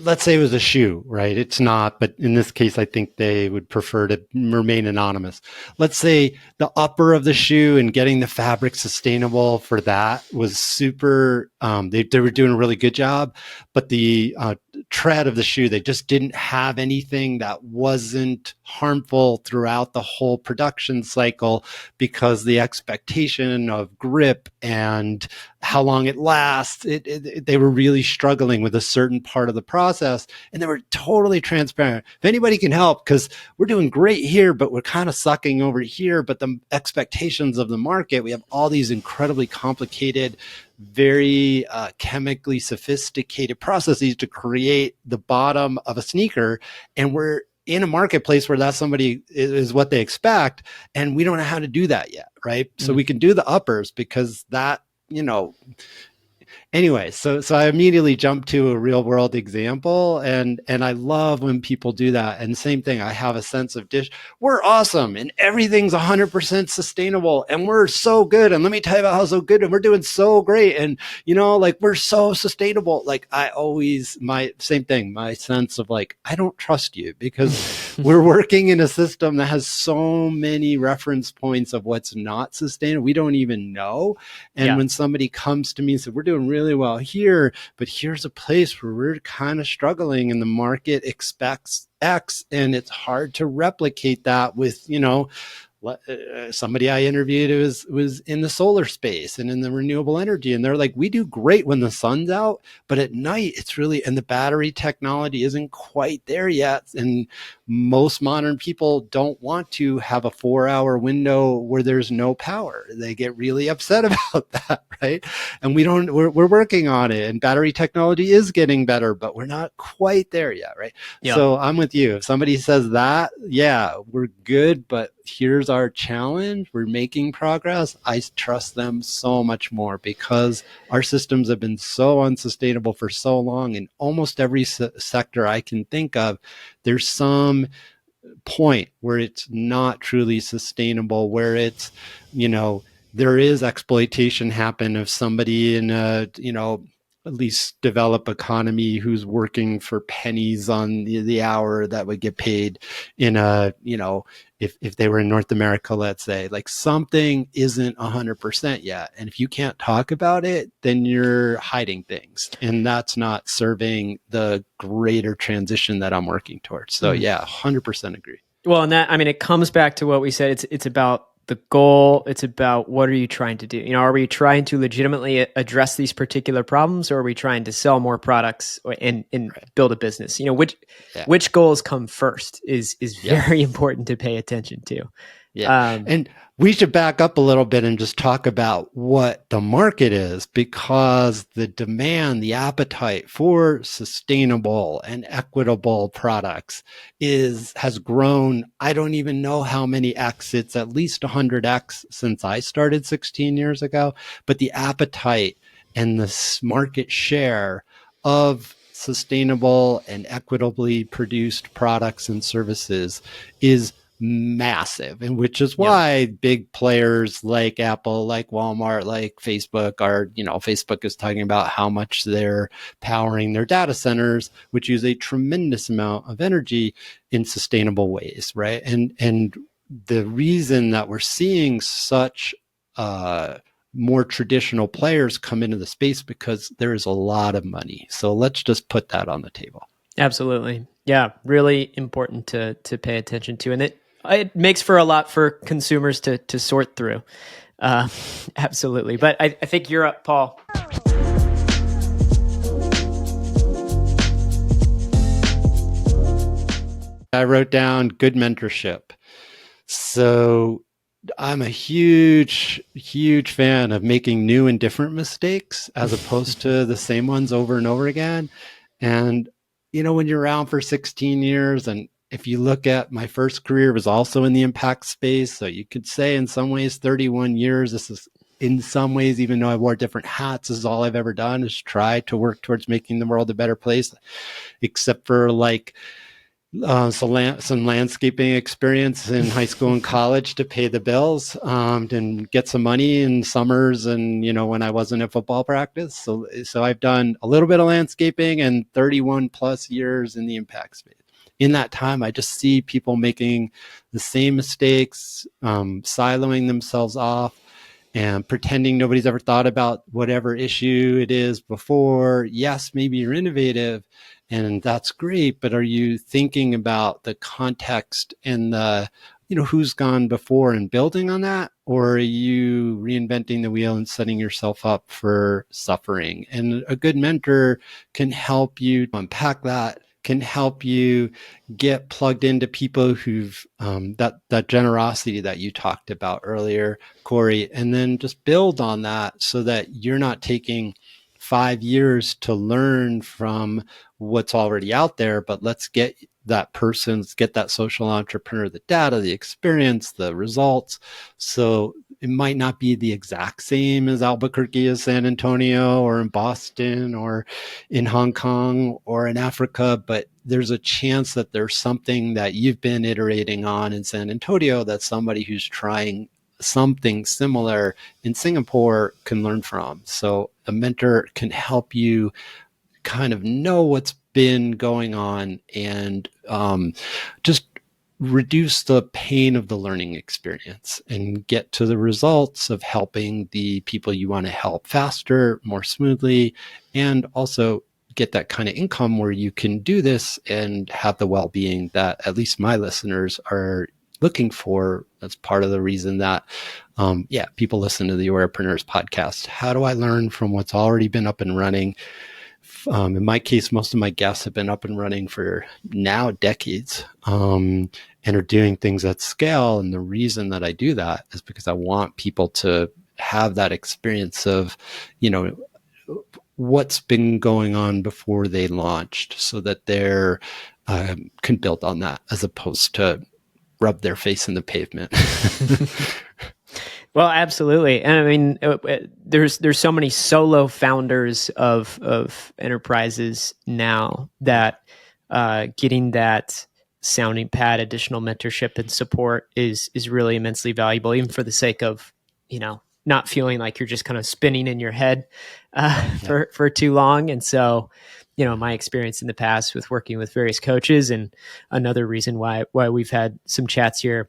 let's say it was a shoe, right? It's not, but in this case, I think they would prefer to remain anonymous. Let's say the upper of the shoe and getting the fabric sustainable for that was super, they were doing a really good job, but the tread of the shoe, they just didn't have anything that wasn't harmful throughout the whole production cycle, because the expectation of grip and how long it lasts, they were really struggling with a certain part of the process, and they were totally transparent. If anybody can help, because we're doing great here, but we're kind of sucking over here, but the expectations of the market, we have all these incredibly complicated, very chemically sophisticated processes to create the bottom of a sneaker, and we're in a marketplace where that somebody is what they expect, and we don't know how to do that yet, right? So we can do the uppers because that, anyway, so I immediately jumped to a real world example, and I love when people do that. And same thing, I have a sense of we're awesome and everything's 100% sustainable and we're so good. And let me tell you about how so good and we're doing so great. And we're so sustainable. Like my same thing, my sense of like, I don't trust you because we're working in a system that has so many reference points of what's not sustainable. We don't even know. And when somebody comes to me and says, we're doing really well here, but here's a place where we're kind of struggling and the market expects X, and it's hard to replicate that with, Somebody I interviewed was in the solar space and in the renewable energy, and they're like, we do great when the sun's out, but at night it's really, and the battery technology isn't quite there yet, and most modern people don't want to have a 4-hour window where there's no power. They get really upset about that, right? And we're working on it, and battery technology is getting better, but we're not quite there yet, right? Yeah. So I'm with you. If somebody says that, yeah, we're good, but here's our challenge. We're making progress. I trust them so much more because our systems have been so unsustainable for so long. In almost every sector I can think of, there's some point where it's not truly sustainable, where it's, there is exploitation happen of somebody in a, at least developed economy who's working for pennies on the hour that would get paid in a, if they were in North America, let's say, like something isn't 100% yet. And if you can't talk about it, then you're hiding things. And that's not serving the greater transition that I'm working towards. So yeah, 100% agree. Well, and that, I mean, it comes back to what we said. It's about the goal. It's about what are you trying to do? Are we trying to legitimately address these particular problems, or are we trying to sell more products and build a business? Which goals come first is very important to pay attention to. Yeah. And we should back up a little bit and just talk about what the market is, because the demand, the appetite for sustainable and equitable products has grown. I don't even know how many X. It's at least 100X since I started 16 years ago. But the appetite and the market share of sustainable and equitably produced products and services is massive, and which is why big players like Apple, like Walmart, like Facebook are, Facebook is talking about how much they're powering their data centers, which use a tremendous amount of energy in sustainable ways, right? And the reason that we're seeing such more traditional players come into the space because there is a lot of money. So let's just put that on the table. Absolutely. Yeah, really important to pay attention to. And it makes for a lot for consumers to sort through. Absolutely. But I think you're up, Paul. I wrote down good mentorship. So I'm a huge, huge fan of making new and different mistakes as opposed to the same ones over and over again. And, when you're around for 16 years, and if you look at my first career was also in the impact space. So you could say in some ways 31 years, this is in some ways, even though I wore different hats, this is all I've ever done is try to work towards making the world a better place, except for some landscaping experience in high school and college to pay the bills and get some money in summers and, when I wasn't at football practice. So I've done a little bit of landscaping and 31 plus years in the impact space. In that time, I just see people making the same mistakes, siloing themselves off and pretending nobody's ever thought about whatever issue it is before. Yes, maybe you're innovative, and that's great, but are you thinking about the context and the, who's gone before and building on that? Or are you reinventing the wheel and setting yourself up for suffering? And a good mentor can help you unpack that, can help you get plugged into people who've that generosity that you talked about earlier, Corey, and then just build on that so that you're not taking 5 years to learn from what's already out there, but let's get that person, let's get that social entrepreneur, the data, the experience, the results. So it might not be the exact same as Albuquerque as San Antonio or in Boston or in Hong Kong or in Africa, but there's a chance that there's something that you've been iterating on in San Antonio that somebody who's trying something similar in Singapore can learn from. So a mentor can help you kind of know what's been going on and just reduce the pain of the learning experience and get to the results of helping the people you want to help faster, more smoothly, and also get that kind of income where you can do this and have the well-being that at least my listeners are looking for. That's part of the reason that, people listen to the Awarepreneurs podcast. How do I learn from what's already been up and running? In my case, most of my guests have been up and running for now decades, and are doing things at scale. And the reason that I do that is because I want people to have that experience of, what's been going on before they launched, so that they're can build on that as opposed to rub their face in the pavement. Well, absolutely. And I mean, there's so many solo founders of enterprises now that getting that sounding pad, additional mentorship and support is really immensely valuable, even for the sake of, not feeling like you're just kind of spinning in your head for too long. And so, my experience in the past with working with various coaches, and another reason why we've had some chats here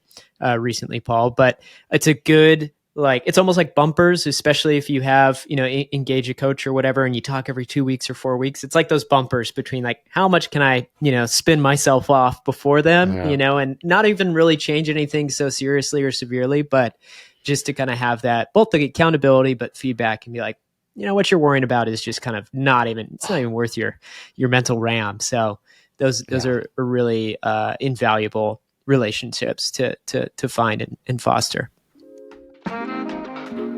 recently, Paul, but it's a good, it's almost like bumpers, especially if you have, engage a coach or whatever, and you talk every 2 weeks or 4 weeks. It's like those bumpers between how much can I, spin myself off before them, and not even really change anything so seriously or severely, but just to kind of have that, both the accountability, but feedback, and be like, what you're worrying about is just kind of it's not even worth your mental RAM. So those are really invaluable relationships to find and foster.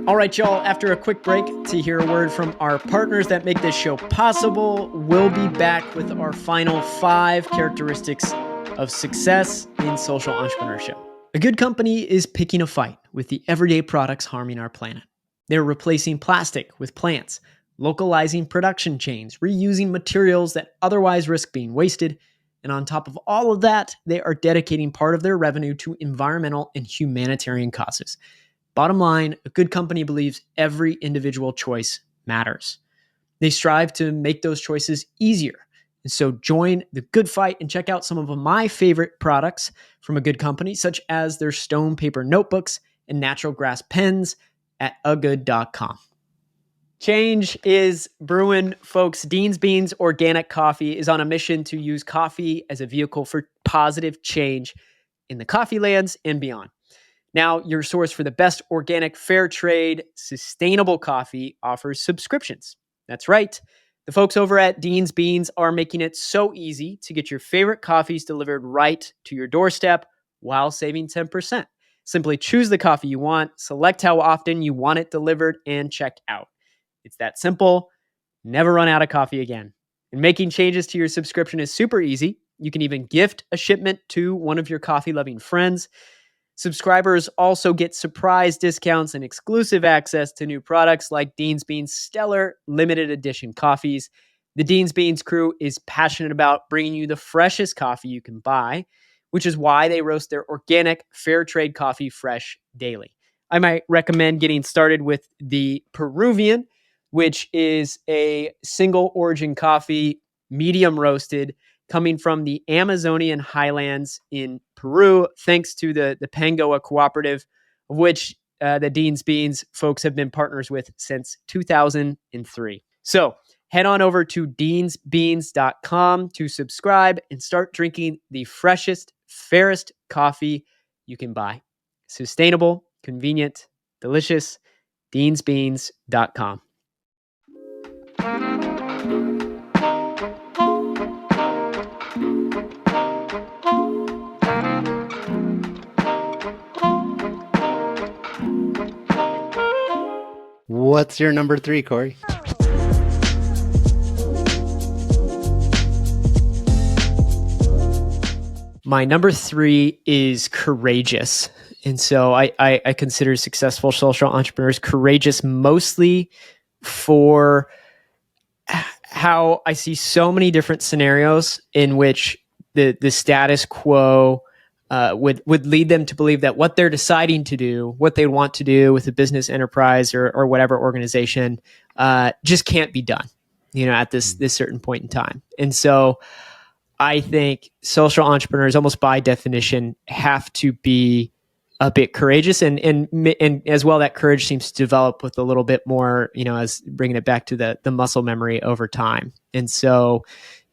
All right, y'all, after a quick break to hear a word from our partners that make this show possible, we'll be back with our final 5 characteristics of success in social entrepreneurship. A good company is picking a fight with the everyday products harming our planet. They're replacing plastic with plants, localizing production chains, reusing materials that otherwise risk being wasted, and on top of all of that, they are dedicating part of their revenue to environmental and humanitarian causes. Bottom line, a good company believes every individual choice matters. They strive to make those choices easier. And so join the good fight and check out some of my favorite products from a good company, such as their stone paper notebooks and natural grass pens at agood.com. Change is brewing, folks. Dean's Beans Organic Coffee is on a mission to use coffee as a vehicle for positive change in the coffee lands and beyond. Now, your source for the best organic, fair trade, sustainable coffee offers subscriptions. That's right. The folks over at Dean's Beans are making it so easy to get your favorite coffees delivered right to your doorstep while saving 10%. Simply choose the coffee you want, select how often you want it delivered, and check out. It's that simple. Never run out of coffee again. And making changes to your subscription is super easy. You can even gift a shipment to one of your coffee-loving friends. Subscribers also get surprise discounts and exclusive access to new products like Dean's Beans Stellar limited edition coffees. The Dean's Beans crew is passionate about bringing you the freshest coffee you can buy, which is why they roast their organic, fair trade coffee fresh daily. I might recommend getting started with the Peruvian, which is a single origin coffee, medium roasted, coming from the Amazonian highlands in Peru, thanks to the Pangoa Cooperative, of which the Dean's Beans folks have been partners with since 2003. So head on over to deansbeans.com to subscribe and start drinking the freshest, fairest coffee you can buy. Sustainable, convenient, delicious. deansbeans.com. What's your number 3, Corey? My number 3 is courageous. And so I consider successful social entrepreneurs courageous mostly for how I see so many different scenarios in which the status quo would lead them to believe that what they're deciding to do, what they want to do with a business enterprise or whatever organization, just can't be done, at this certain point in time. And so I think social entrepreneurs, almost by definition, have to be a bit courageous, and as well, that courage seems to develop with a little bit more, as bringing it back to the muscle memory over time. And so,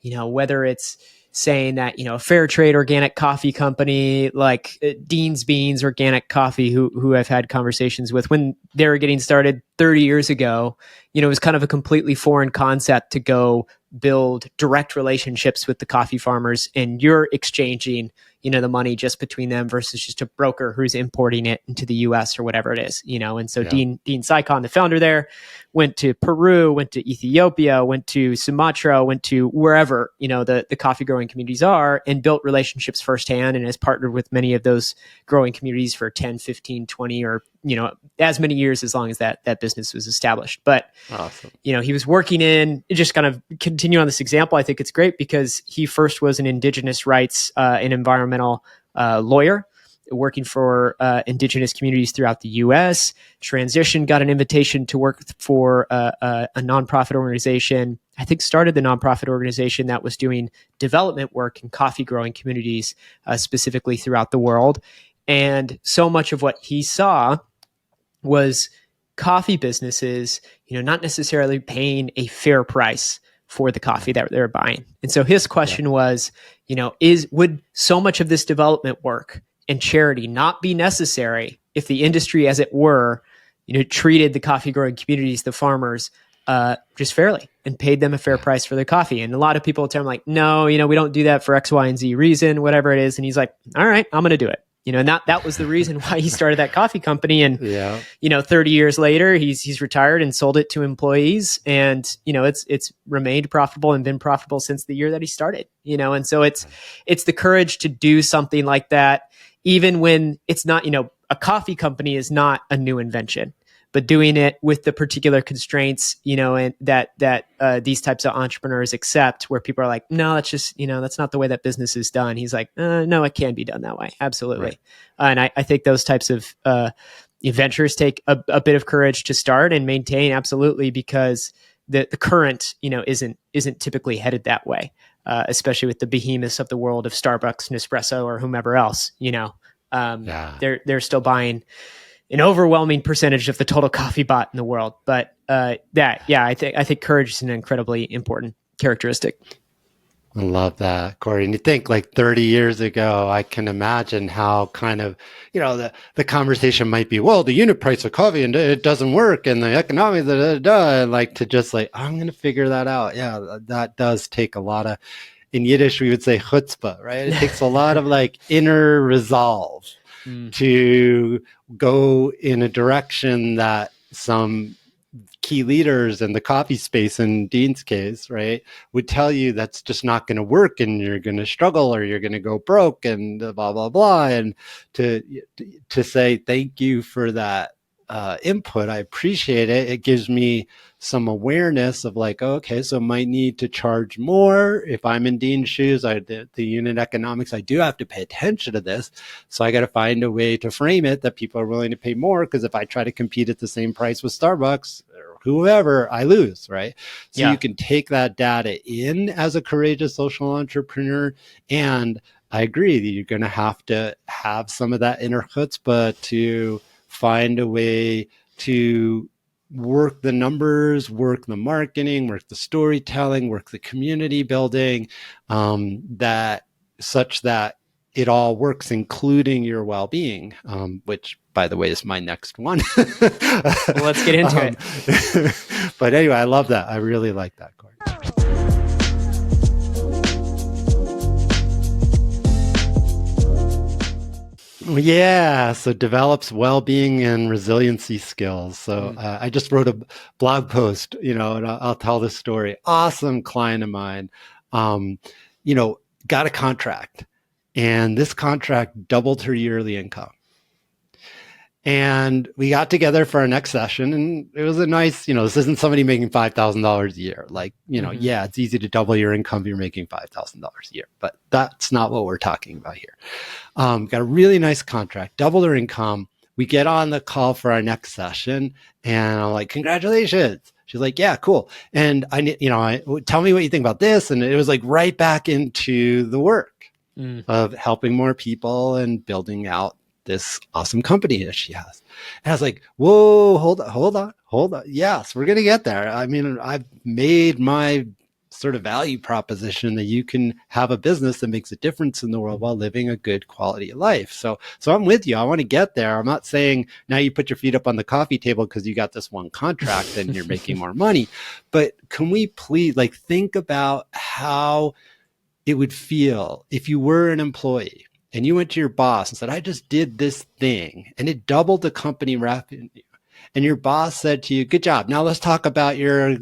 whether it's saying that, a fair trade organic coffee company like Dean's Beans Organic Coffee, who I've had conversations with, when they were getting started 30 years ago, it was kind of a completely foreign concept to go build direct relationships with the coffee farmers, and you're exchanging the money just between them versus just a broker who's importing it into the US or whatever it is, and so Dean Saikon, the founder there, went to Peru, went to Ethiopia, went to Sumatra, went to wherever the coffee growing communities are, and built relationships firsthand, and has partnered with many of those growing communities for 10, 15, 20, or as many years as long as that business was established. But awesome. He was working in, just kind of continue on this example, I think it's great because he first was an indigenous rights and environmental lawyer working for indigenous communities throughout the US, transitioned, got an invitation to work for a nonprofit organization, I think started the nonprofit organization that was doing development work in coffee growing communities, specifically throughout the world. And so much of what he saw was coffee businesses, not necessarily paying a fair price for the coffee that they're buying. And so his question was, would so much of this development work and charity not be necessary if the industry, as it were, treated the coffee growing communities, the farmers, just fairly and paid them a fair price for their coffee? And a lot of people will tell him like, no, we don't do that for X, Y, and Z reason, whatever it is. And he's like, all right, I'm going to do it. And that was the reason why he started that coffee company. And, 30 years later, he's retired and sold it to employees. And, it's remained profitable and been profitable since the year that he started, and so it's the courage to do something like that, even when it's not, a coffee company is not a new invention, but doing it with the particular constraints, and that these types of entrepreneurs accept, where people are like, no, that's just, that's not the way that business is done. He's like, no, it can be done that way. Absolutely. Right. And I think those types of ventures take a bit of courage to start and maintain. Absolutely. Because the current, isn't typically headed that way, especially with the behemoths of the world of Starbucks, Nespresso, or whomever else, they're still buying an overwhelming percentage of the total coffee bought in the world. But I think courage is an incredibly important characteristic. I love that, Corey. And you think like 30 years ago, I can imagine how kind of, the conversation might be, well, the unit price of coffee and it doesn't work, and the economics, and like to just like, I'm going to figure that out. Yeah, that does take a lot of, in Yiddish, we would say chutzpah, right? It takes a lot of like inner resolve to go in a direction that some key leaders in the coffee space, in Dean's case, right, would tell you that's just not going to work, and you're going to struggle, or you're going to go broke, and blah, blah, blah. And to say thank you for that input, I appreciate it. It gives me some awareness of like, okay, so I might need to charge more. If I'm in Dean's shoes, the unit economics, I do have to pay attention to this. So I got to find a way to frame it that people are willing to pay more, because if I try to compete at the same price with Starbucks or whoever, I lose, right? So you can take that data in as a courageous social entrepreneur. And I agree that you're going to have some of that inner chutzpah to find a way to work the numbers, work the marketing, work the storytelling, work the community building, such that it all works, including your well-being, which, by the way, is my next one. Well, let's get into it. But anyway, I love that. I really like that, Corey. Yeah, so develops well-being and resiliency skills. So I just wrote a blog post, and I'll tell this story. Awesome client of mine, got a contract, and this contract doubled her yearly income. And we got together for our next session, and it was a nice, this isn't somebody making $5,000 a year. Like, yeah, it's easy to double your income if you're making $5,000 a year, but that's not what we're talking about here. Got a really nice contract, doubled her income. We get on the call for our next session, and I'm like, congratulations. She's like, yeah, cool. And I tell me what you think about this. And it was like right back into the work of helping more people and building out this awesome company that she has. And I was like, whoa, hold on. Yes, we're going to get there. I mean, I've made my sort of value proposition that you can have a business that makes a difference in the world while living a good quality of life. So I'm with you. I want to get there. I'm not saying now you put your feet up on the coffee table because you got this one contract and you're making more money. But can we please think about how it would feel if you were an employee and you went to your boss and said, I just did this thing and it doubled the company revenue. And your boss said to you, good job. Now let's talk about your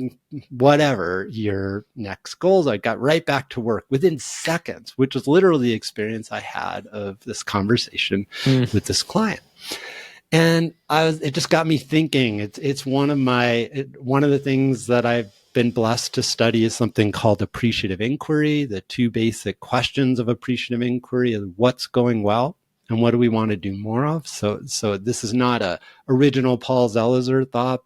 next goals. I got right back to work within seconds, which was literally the experience I had of this conversation with this client. And it just got me thinking. It's one of the things that I've been blessed to study is something called appreciative inquiry. The two basic questions of appreciative inquiry is what's going well and what do we want to do more of? So this is not a original Paul Zelizer thought,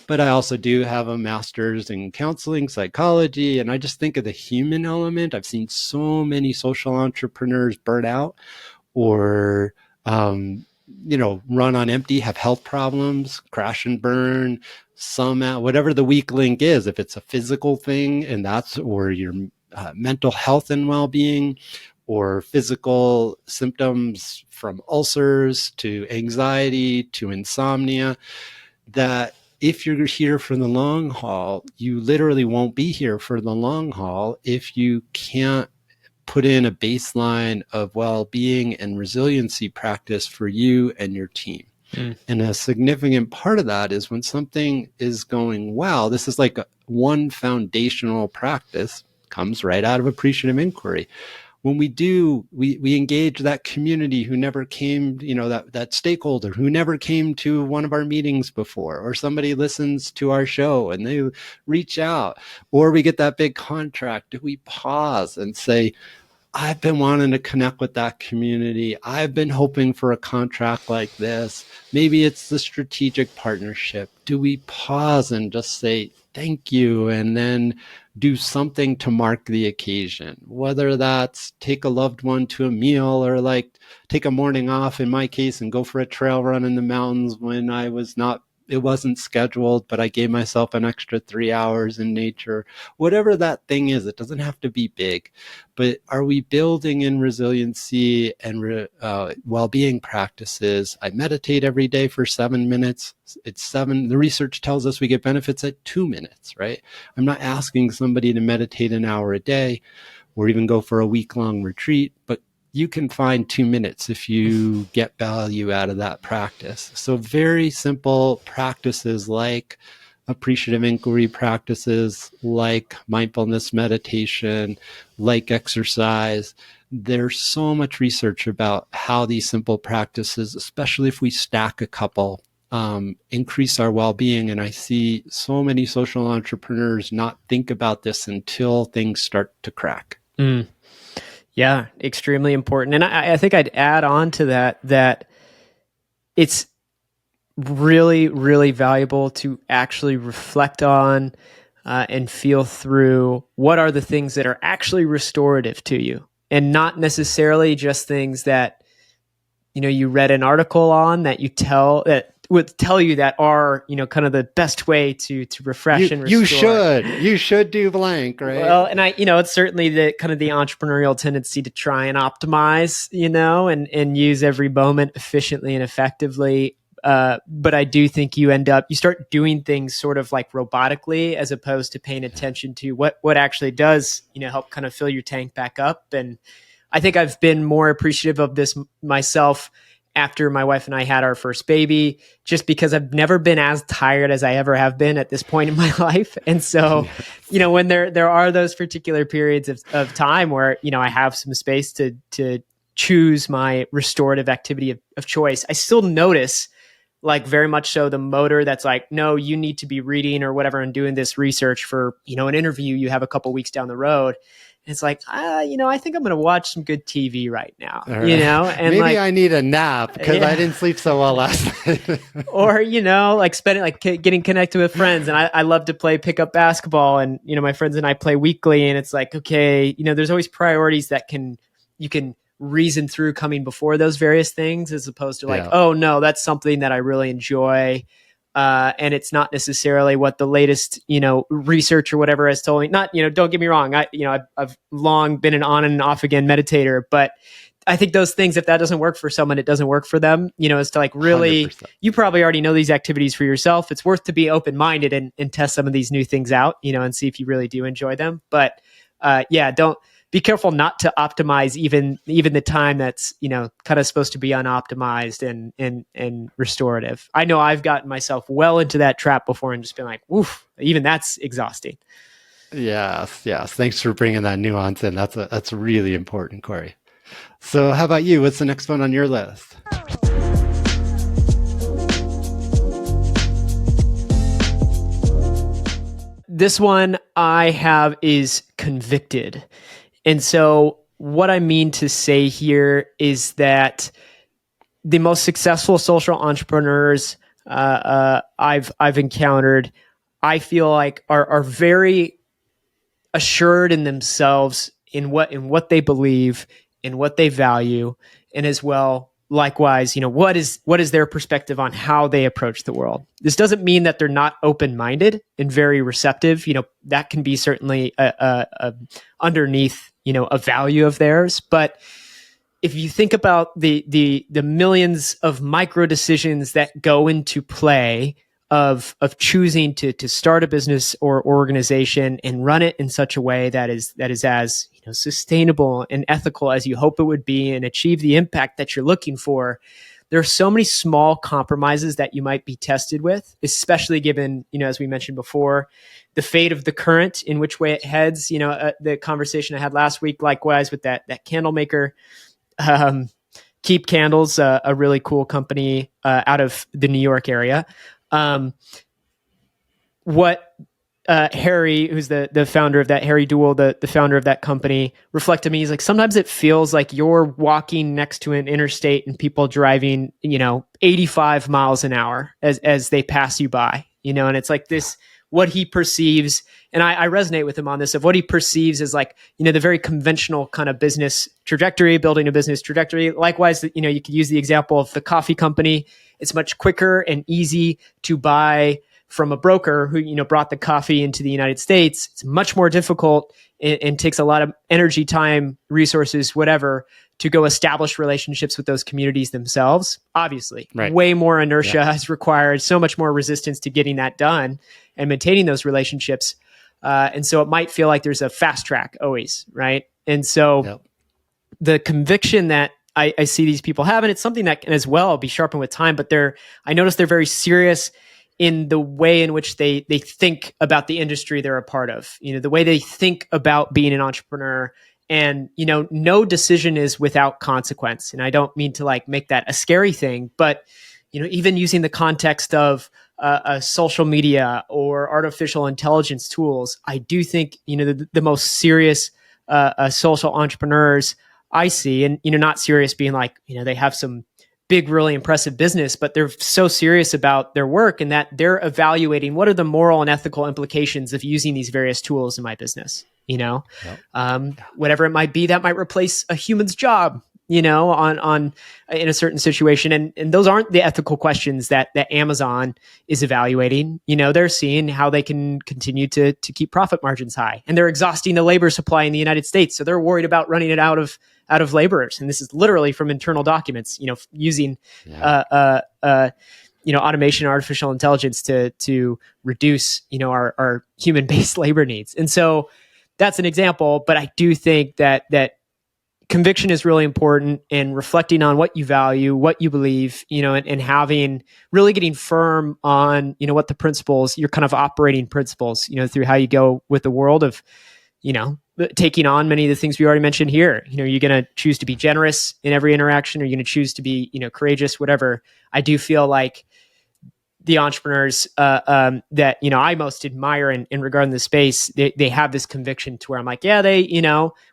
but I also do have a master's in counseling psychology. And I just think of the human element. I've seen so many social entrepreneurs burn out or, run on empty, have health problems, crash and burn, whatever the weak link is, if it's a physical thing or your mental health and well-being, or physical symptoms from ulcers to anxiety to insomnia, that if you're here for the long haul, you literally won't be here for the long haul if you can't put in a baseline of well-being and resiliency practice for you and your team. And a significant part of that is when something is going well, this is like one foundational practice comes right out of appreciative inquiry. When we engage that community who never came, that stakeholder who never came to one of our meetings before, or somebody listens to our show and they reach out, or we get that big contract, do we pause and say, I've been wanting to connect with that community. I've been hoping for a contract like this. Maybe it's the strategic partnership. Do we pause and just say, thank you, and then do something to mark the occasion, whether that's take a loved one to a meal or take a morning off in my case and go for a trail run in the mountains when it wasn't scheduled, but I gave myself an extra 3 hours in nature, whatever that thing is. It doesn't have to be big, but are we building in resiliency and well-being practices? I meditate every day for 7 minutes. The research tells us we get benefits at 2 minutes, right? I'm not asking somebody to meditate an hour a day or even go for a week-long retreat, but you can find 2 minutes if you get value out of that practice. So very simple practices like appreciative inquiry practices, like mindfulness meditation, like exercise. There's so much research about how these simple practices, especially if we stack a couple, increase our well-being. And I see so many social entrepreneurs not think about this until things start to crack. Yeah, extremely important. And I think I'd add on to that it's really, really valuable to actually reflect on and feel through what are the things that are actually restorative to you, and not necessarily just things that you read an article on that would tell you that are kind of the best way to refresh and restore. You should do blank, right? Well, and it's certainly the kind of the entrepreneurial tendency to try and optimize, and use every moment efficiently and effectively. But I do think you start doing things sort of like robotically, as opposed to paying attention to what actually does, help kind of fill your tank back up. And I think I've been more appreciative of this myself after my wife and I had our first baby, just because I've never been as tired as I ever have been at this point in my life. And so, when there are those particular periods of time where, I have some space to choose my restorative activity of choice, I still notice very much so the motor that's no, you need to be reading or whatever and doing this research for, an interview you have a couple weeks down the road. It's I think I'm going to watch some good TV right now, and maybe I need a nap because I didn't sleep so well last night. Or, spending, getting connected with friends. And I love to play pickup basketball, and, my friends and I play weekly, and it's okay, there's always priorities that you can reason through coming before those various things, as opposed to oh no, that's something that I really enjoy. and it's not necessarily what the latest, research or whatever has told me. Not, don't get me wrong. I've long been an on and off again meditator, but I think those things, if that doesn't work for someone, it doesn't work for them, is to like really, 100%. You probably already know these activities for yourself. It's worth to be open-minded and test some of these new things out, and see if you really do enjoy them. But don't be careful not to optimize even the time that's, kind of supposed to be unoptimized and restorative. I know I've gotten myself well into that trap before and just been like, woof, even that's exhausting. Yes. Thanks for bringing that nuance in. That's really important, Corey. So how about you? What's the next one on your list? This one I have is convicted. And so what I mean to say here is that the most successful social entrepreneurs I've encountered, I feel like are very assured in themselves, in what they believe, in what they value, and as well, likewise, what is their perspective on how they approach the world. This doesn't mean that they're not open-minded and very receptive. That can be certainly a underneath, a value of theirs. But if you think about the millions of micro decisions that go into play of choosing to start a business or organization and run it in such a way that is as sustainable and ethical as you hope it would be, and achieve the impact that you're looking for, there are so many small compromises that you might be tested with, especially given, as we mentioned before, the fate of the current, in which way it heads. The conversation I had last week, likewise with that candle maker, Keep Candles, a really cool company out of the New York area. What Harry, who's the founder of that, Harry Duell, the founder of that company, reflected to me. He's like, sometimes it feels like you're walking next to an interstate and people driving, 85 miles an hour as they pass you by, and it's like this, what he perceives. And I resonate with him on this, of what he perceives as like, the very conventional kind of business trajectory, building a business trajectory. Likewise, you could use the example of the coffee company. It's much quicker and easy to buy from a broker who, brought the coffee into the United States. It's much more difficult and takes a lot of energy, time, resources, whatever, to go establish relationships with those communities themselves. Obviously, right. Way more inertia is required, so much more resistance to getting that done and maintaining those relationships. And so it might feel like there's a fast track always, right? And so the conviction that I see these people have, and it's something that can as well be sharpened with time, but I notice they're very serious in the way in which they think about the industry they're a part of, the way they think about being an entrepreneur. And, no decision is without consequence. And I don't mean to like make that a scary thing, but, even using the context of social media or artificial intelligence tools, I do think, the most serious social entrepreneurs I see, and, not serious being like, they have some big, really impressive business, but they're so serious about their work and that they're evaluating what are the moral and ethical implications of using these various tools in my business, whatever it might be, that might replace a human's job, on in a certain situation. And those aren't the ethical questions that Amazon is evaluating. They're seeing how they can continue to keep profit margins high, and they're exhausting the labor supply in the United States. So they're worried about running it out of laborers. And this is literally from internal documents, using automation, artificial intelligence to reduce, our human-based labor needs. And so that's an example, but I do think that conviction is really important, and reflecting on what you value, what you believe, and really getting firm on, what the principles, your kind of operating principles, through how you go with the world of, taking on many of the things we already mentioned here. You're going to choose to be generous in every interaction, or you're going to choose to be, courageous, whatever. I do feel like the entrepreneurs that, I most admire in regarding the space, they have this conviction to where I'm like, yeah, they,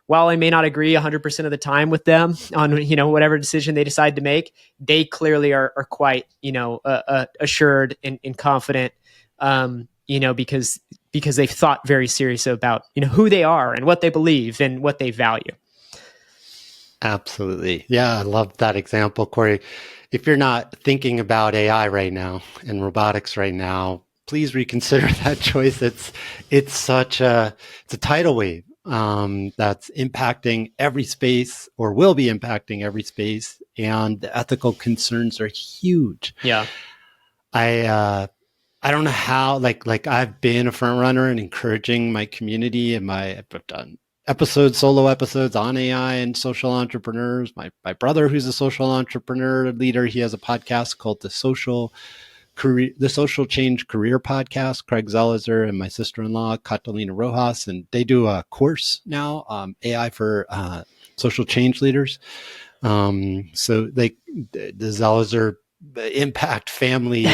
while I may not agree 100% of the time with them on, whatever decision they decide to make, they clearly are quite, assured and confident, because they've thought very serious about, who they are and what they believe and what they value. Absolutely. Yeah, I love that example, Corey. if you're not thinking about AI right now and robotics right now, please reconsider that choice. It's a tidal wave that's impacting every space, or will be impacting every space, and the ethical concerns are huge. Yeah. I don't know how, like I've been a front runner and encouraging my community, and I've done solo episodes on AI and social entrepreneurs. My brother, who's a social entrepreneur leader, he has a podcast called the Social Change Career Podcast, Craig Zelizer, and my sister-in-law, Catalina Rojas, and they do a course now, AI for social change leaders. So the Zelizer impact family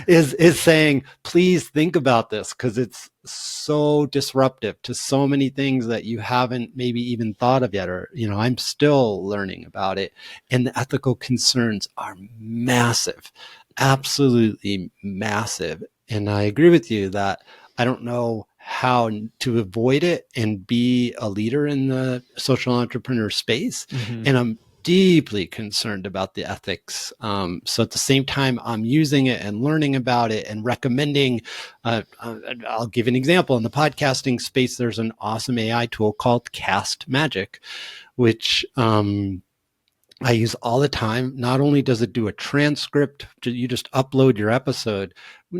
is saying, please think about this, because it's so disruptive to so many things that you haven't maybe even thought of yet, or I'm still learning about it, and the ethical concerns are massive, absolutely massive. And I agree with you that I don't know how to avoid it and be a leader in the social entrepreneur space. Mm-hmm. And I'm deeply concerned about the ethics. So at the same time, I'm using it and learning about it and recommending. I'll give an example. In the podcasting space, there's an awesome AI tool called Cast Magic, which I use all the time. Not only does it do a transcript, you just upload your episode.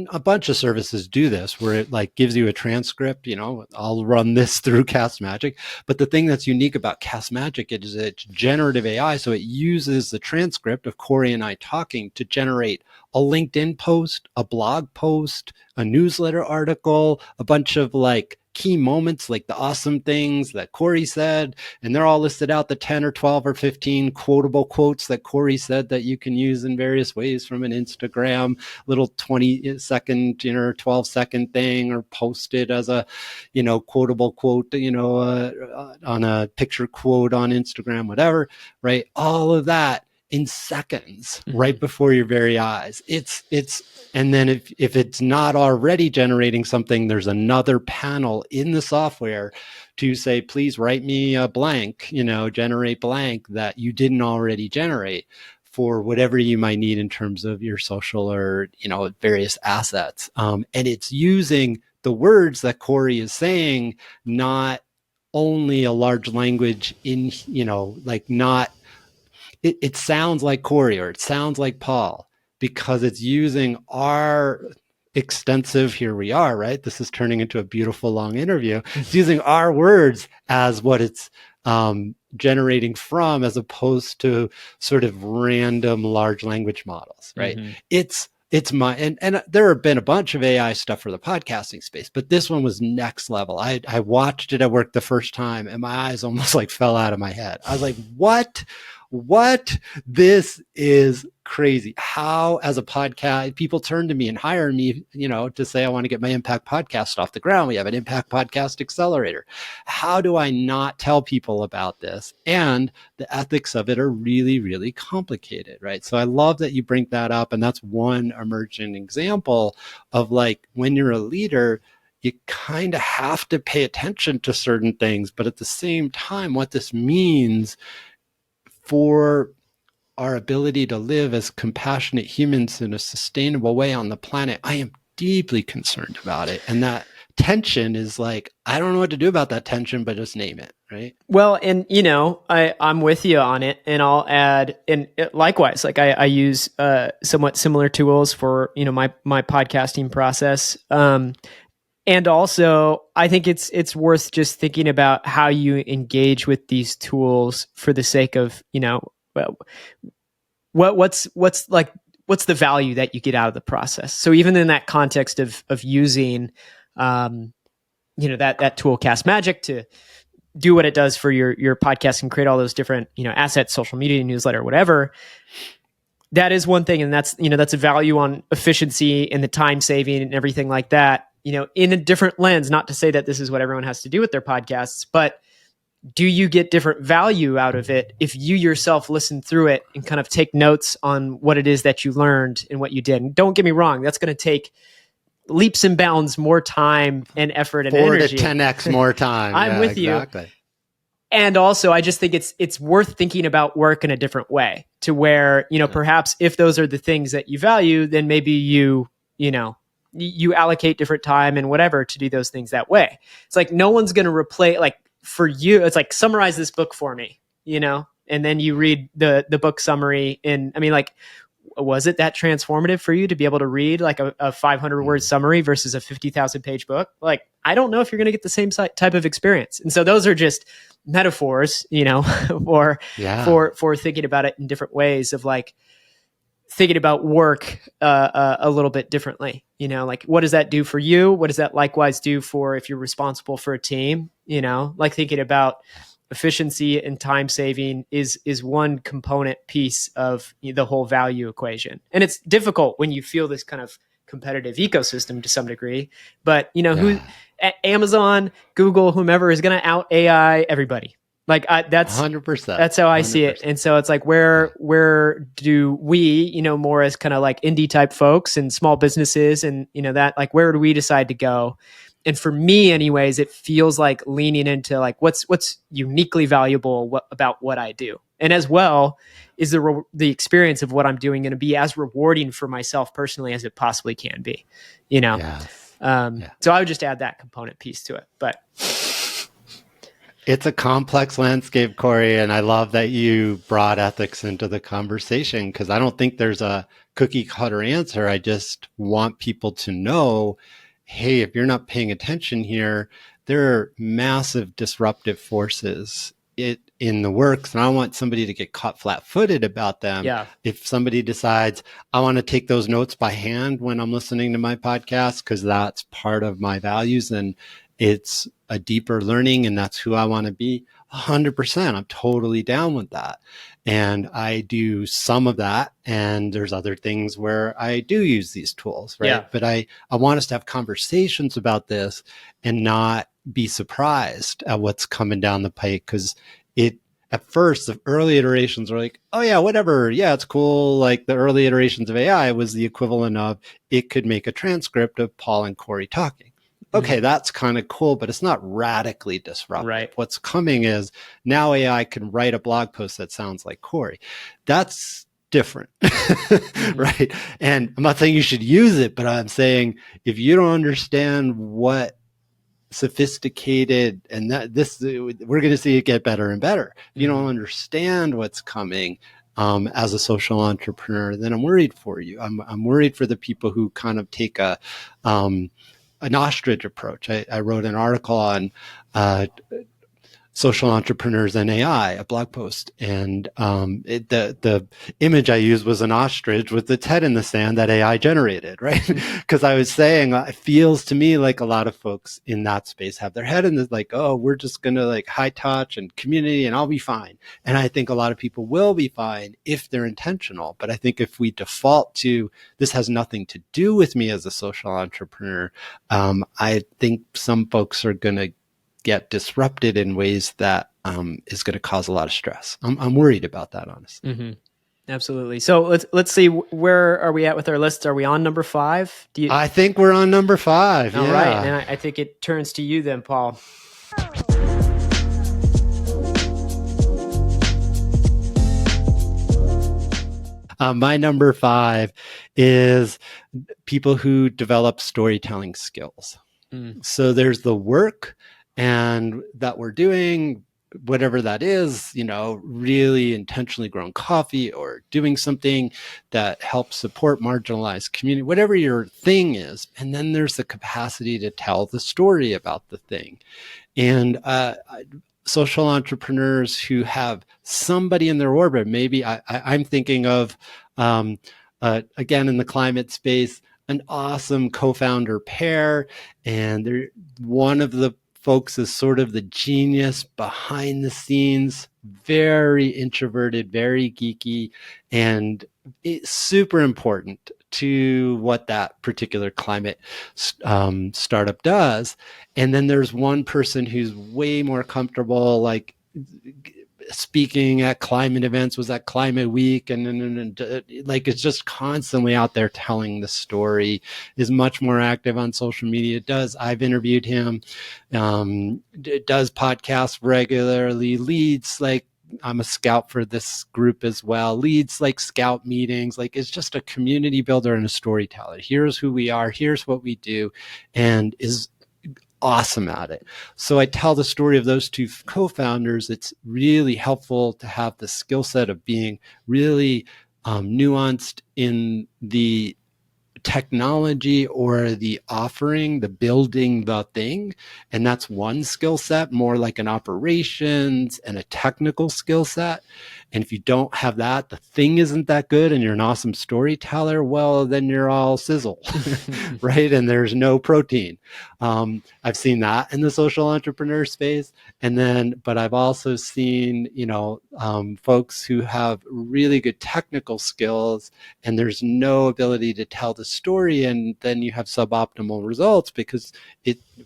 A bunch of services do this, where it like gives you a transcript. I'll run this through Cast Magic. But the thing that's unique about Cast Magic is it's generative AI. So it uses the transcript of Corey and I talking to generate a LinkedIn post, a blog post, a newsletter article, a bunch of like key moments, like the awesome things that Corey said. And they're all listed out, the 10 or 12 or 15 quotable quotes that Corey said that you can use in various ways from an Instagram little 20-second, 12-second thing, or post it as a, quotable quote, on a picture quote on Instagram, whatever, right? All of that in seconds, mm-hmm. right before your very eyes. And then if it's not already generating something, there's another panel in the software to say, please write me a blank, generate blank that you didn't already generate for whatever you might need in terms of your social or, various assets. And it's using the words that Corey is saying, not only a large language in, it sounds like Corey or it sounds like Paul, because it's using our extensive, here we are, right? This is turning into a beautiful long interview. It's using our words as what it's generating from, as opposed to sort of random large language models, right? Mm-hmm. And there have been a bunch of AI stuff for the podcasting space, but this one was next level. I watched it at work the first time and my eyes almost like fell out of my head. I was like, what? This is crazy. How, as a podcast, people turn to me and hire me, to say, I want to get my impact podcast off the ground. We have an impact podcast accelerator. How do I not tell people about this? And the ethics of it are really, really complicated, right? So I love that you bring that up. And that's one emerging example of like, when you're a leader, you kind of have to pay attention to certain things, but at the same time, what this means for our ability to live as compassionate humans in a sustainable way on the planet, I am deeply concerned about it. And that tension is like, I don't know what to do about that tension, but just name it, right? Well, and I'm with you on it, and I'll add, and likewise, like I use somewhat similar tools for my podcasting process. And also, I think it's worth just thinking about how you engage with these tools for the sake of, what's the value that you get out of the process. So even in that context of using, that tool Cast Magic to do what it does for your podcast and create all those different, assets, social media, newsletter, whatever. That is one thing, and that's a value on efficiency and the time saving and everything like that. In a different lens, not to say that this is what everyone has to do with their podcasts, but do you get different value out of it if you yourself listen through it and kind of take notes on what it is that you learned and what you did? And don't get me wrong, that's going to take leaps and bounds more time and effort and 4 energy. 4 to 10x more time. I'm with exactly. you. And also, I just think it's worth thinking about work in a different way, to where, perhaps if those are the things that you value, then maybe you allocate different time and whatever to do those things that way. It's like no one's going to replace, like for you, it's like, summarize this book for me, and then you read the book summary. And I mean, like, was it that transformative for you to be able to read like a 500 word summary versus a 50,000 page book? Like, I don't know if you're going to get the same type of experience. And so those are just metaphors, for thinking about it in different ways, of like thinking about work a little bit differently. Like, what does that do for you? What does that likewise do for if you're responsible for a team? Like thinking about efficiency and time saving is one component piece of the whole value equation. And it's difficult when you feel this kind of competitive ecosystem to some degree, but who Amazon, Google, whomever is going to out AI everybody. Like that's 100%. That's how I see it. And so it's like, where do we, more as kind of like indie type folks and small businesses and, that, like, where do we decide to go? And for me anyways, it feels like leaning into like, what's uniquely valuable about what I do. And as well, is the experience of what I'm doing going to be as rewarding for myself personally as it possibly can be, Yes. So I would just add that component piece to it. But it's a complex landscape, Corey, and I love that you brought ethics into the conversation, because I don't think there's a cookie cutter answer. I just want people to know, hey, if you're not paying attention here, there are massive disruptive forces in the works, and I don't want somebody to get caught flat-footed about them. Yeah. If somebody decides, I want to take those notes by hand when I'm listening to my podcast, because that's part of my values, and it's a deeper learning, and that's who I want to be, 100%. I'm totally down with that. And I do some of that. And there's other things where I do use these tools, right? Yeah. But I want us to have conversations about this and not be surprised at what's coming down the pike. Because at first, the early iterations were like, oh yeah, whatever. Yeah, it's cool. Like the early iterations of AI was the equivalent of, it could make a transcript of Paul and Corey talking. Okay, that's kind of cool, but it's not radically disruptive. Right. What's coming is now AI can write a blog post that sounds like Corey. That's different, right? And I'm not saying you should use it, but I'm saying if you don't understand what sophisticated, and we're going to see it get better and better. If you don't understand what's coming as a social entrepreneur, then I'm worried for you. I'm worried for the people who kind of take an ostrich approach. I wrote an article on social entrepreneurs and AI, a blog post, and the image I used was an ostrich with its head in the sand that AI generated, right? Because I was saying it feels to me like a lot of folks in that space have their head in the like, oh, we're just gonna like high touch and community and I'll be fine. And I think a lot of people will be fine if they're intentional. But I think if we default to this has nothing to do with me as a social entrepreneur, I think some folks are gonna get disrupted in ways that is going to cause a lot of stress. I'm worried about that, honestly. Absolutely. So let's see, where are we at with our list? Are we on number 5? I think we're on number 5. All yeah. right. And I think it turns to you then, Paul. My number 5 is people who develop storytelling skills. So there's the work and that we're doing, whatever that is, really intentionally grown coffee or doing something that helps support marginalized community, whatever your thing is. And then there's the capacity to tell the story about the thing. And social entrepreneurs who have somebody in their orbit, maybe I'm thinking of, again, in the climate space, an awesome co-founder pair, and one of the folks is sort of the genius behind the scenes, very introverted, very geeky, and it's super important to what that particular climate startup does. And then there's one person who's way more comfortable, like speaking at climate events, was at Climate Week, and like it's just constantly out there telling the story, is much more active on social media. I've interviewed him, does podcasts regularly, leads like, I'm a scout for this group as well, leads like scout meetings, like is just a community builder and a storyteller. Here's who we are, here's what we do, and is awesome at it. So I tell the story of those two co-founders. It's really helpful to have the skill set of being really nuanced in the technology or the offering, the building the thing. And that's one skill set, more like an operations and a technical skill set. And if you don't have that, the thing isn't that good and you're an awesome storyteller, well, then you're all sizzle, right? And there's no protein. I've seen that in the social entrepreneur space. But I've also seen, folks who have really good technical skills and there's no ability to tell the story, and then you have suboptimal results because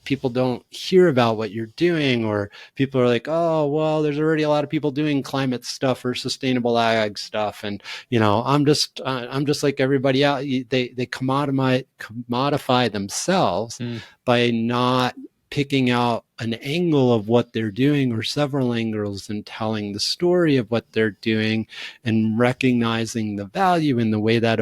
people don't hear about what you're doing, or people are like, oh, well, there's already a lot of people doing climate stuff or sustainable ag stuff, and I'm just like everybody else. They commodify themselves by not picking out an angle of what they're doing or several angles and telling the story of what they're doing and recognizing the value in the way that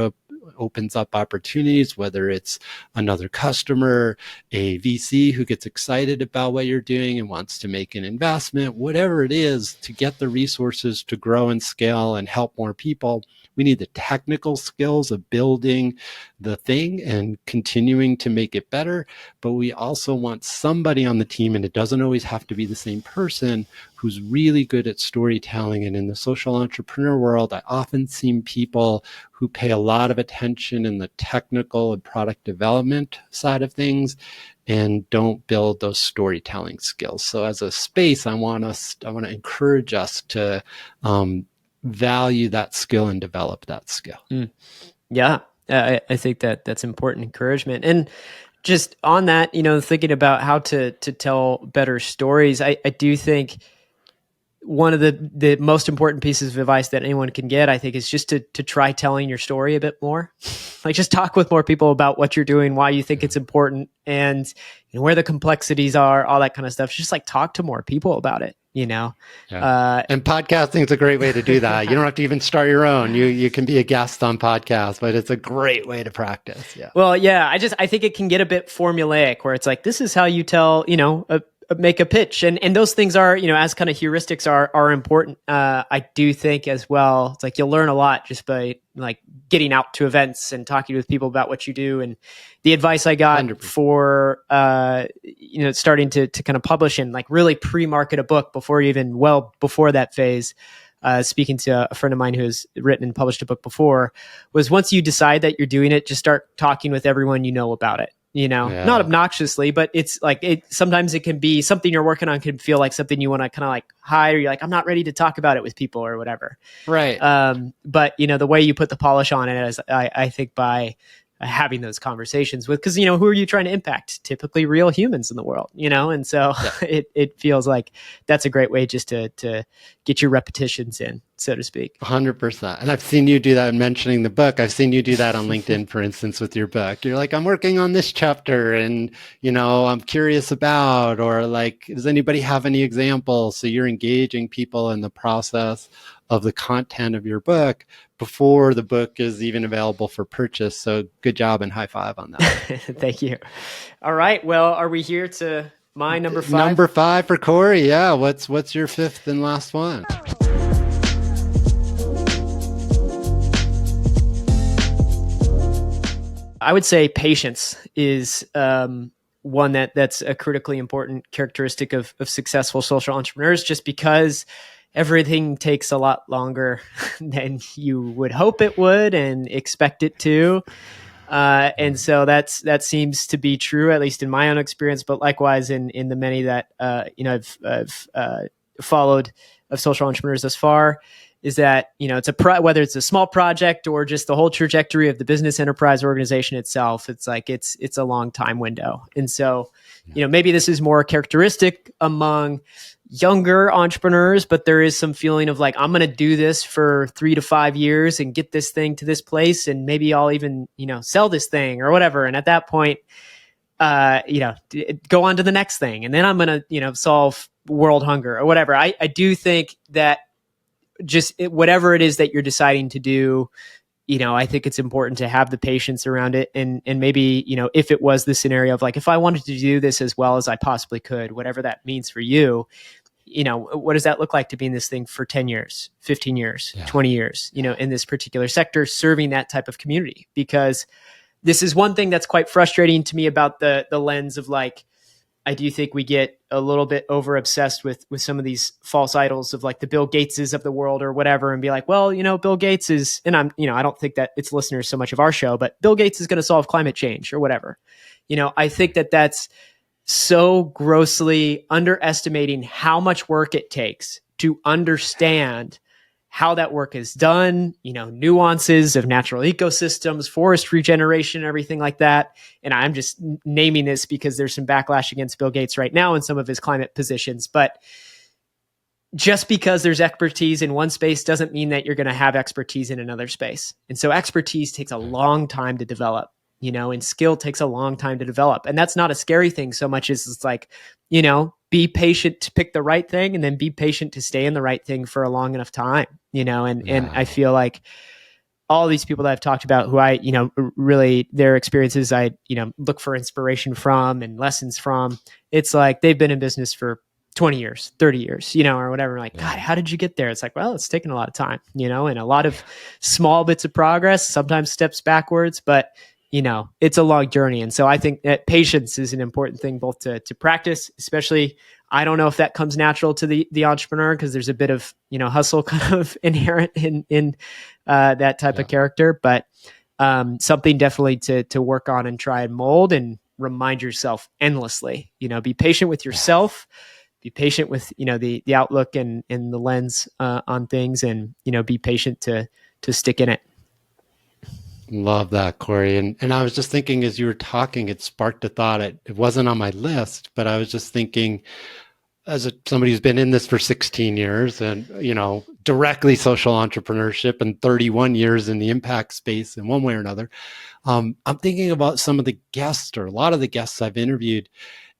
opens up opportunities, whether it's another customer, a VC who gets excited about what you're doing and wants to make an investment, whatever it is, to get the resources to grow and scale and help more people. We need the technical skills of building the thing and continuing to make it better. But we also want somebody on the team, and it doesn't always have to be the same person, who's really good at storytelling. And in the social entrepreneur world, I often see people who pay a lot of attention in the technical and product development side of things and don't build those storytelling skills. So as a space, I want to encourage us to value that skill and develop that skill. Yeah, I think that's important encouragement. And just on that, thinking about how to tell better stories, I do think one of the most important pieces of advice that anyone can get, I think, is just to try telling your story a bit more. Like, just talk with more people about what you're doing, why you think it's important, and where the complexities are, all that kind of stuff. Just like talk to more people about it. Yeah. And podcasting is a great way to do that. You don't have to even start your own. You can be a guest on podcasts, but it's a great way to practice. Yeah. Well, yeah, I think it can get a bit formulaic, where it's like, this is how you tell, make a pitch, and those things are, as kind of heuristics are important. I do think as well, it's like you'll learn a lot just by like getting out to events and talking with people about what you do. And the advice I got 100%. For starting to kind of publish and like really pre-market a book before that phase, speaking to a friend of mine who has written and published a book before, was once you decide that you're doing it, just start talking with everyone you know about it. Not obnoxiously, but it's like sometimes it can be something you're working on can feel like something you want to kind of like hide, or you're like, I'm not ready to talk about it with people or whatever. Right. But the way you put the polish on it is, I think, by having those conversations with, because who are you trying to impact? Typically real humans in the world, and so it feels like that's a great way just to get your repetitions in, so to speak. 100%. And I've seen you do that in mentioning the book. I've seen you do that on LinkedIn, for instance, with your book. You're like, I'm working on this chapter and, I'm curious about, or like, does anybody have any examples? So you're engaging people in the process of the content of your book before the book is even available for purchase. So good job and high five on that. Thank you. All right. Well, are we here to my number 5? Number 5 for Corey. Yeah. What's your 5th and last one? I would say patience is one that's a critically important characteristic of successful social entrepreneurs, just because everything takes a lot longer than you would hope it would and expect it to. And so that seems to be true, at least in my own experience, but likewise in the many that I've followed of social entrepreneurs thus far, is that, it's whether it's a small project or just the whole trajectory of the business enterprise organization itself, it's like, it's a long time window. And so, maybe this is more characteristic among younger entrepreneurs, but there is some feeling of like, I'm going to do this for 3 to 5 years and get this thing to this place. And maybe I'll even, sell this thing or whatever. And at that point, go on to the next thing. And then I'm going to, solve world hunger or whatever. I do think that whatever it is that you're deciding to do, I think it's important to have the patience around it. And maybe, if it was the scenario of like, if I wanted to do this as well as I possibly could, whatever that means for you, what does that look like to be in this thing for 10 years, 15 years, 20 years, in this particular sector, serving that type of community? Because this is one thing that's quite frustrating to me about the lens of like, I do think we get a little bit over obsessed with some of these false idols of like the Bill Gateses of the world or whatever, and be like, well, Bill Gates is, and I'm, I don't think that it's listeners so much of our show, but Bill Gates is going to solve climate change or whatever. I think that that's so grossly underestimating how much work it takes to understand how that work is done, nuances of natural ecosystems, forest regeneration, everything like that. And I'm just naming this because there's some backlash against Bill Gates right now in some of his climate positions. But just because there's expertise in one space doesn't mean that you're going to have expertise in another space. And so expertise takes a long time to develop, and skill takes a long time to develop. And that's not a scary thing so much as it's like, be patient to pick the right thing and then be patient to stay in the right thing for a long enough time, and I feel like all these people that I've talked about who I, really their experiences, I, look for inspiration from and lessons from. It's like they've been in business for 20 years, 30 years, or whatever. Like, God, how did you get there? It's like, well, it's taken a lot of time, and a lot of small bits of progress, sometimes steps backwards, but it's a long journey. And so I think that patience is an important thing both to practice, especially, I don't know if that comes natural to the entrepreneur, because there's a bit of, hustle kind of inherent in that type of character, but something definitely to work on and try and mold and remind yourself endlessly, be patient with yourself, be patient with, the outlook and the lens on things, and, be patient to stick in it. Love that, Corey. And I was just thinking as you were talking, it sparked a thought. It wasn't on my list, but I was just thinking, as somebody who's been in this for 16 years and, directly social entrepreneurship and 31 years in the impact space in one way or another, I'm thinking about some of the guests or a lot of the guests I've interviewed,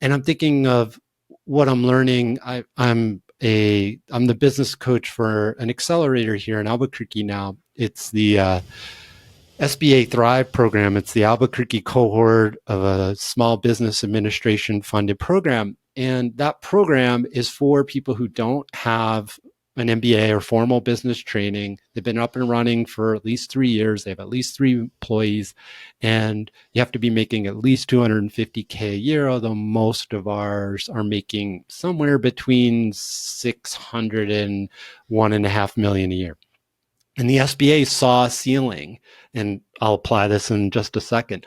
and I'm thinking of what I'm learning. I'm the business coach for an accelerator here in Albuquerque now. It's the SBA Thrive program. It's the Albuquerque cohort of a small business administration funded program. And that program is for people who don't have an MBA or formal business training. They've been up and running for at least 3 years. They have at least 3 employees, and you have to be making at least $250K a year, although most of ours are making somewhere between 600 and $1.5 million a year. And the SBA saw a ceiling, and I'll apply this in just a second.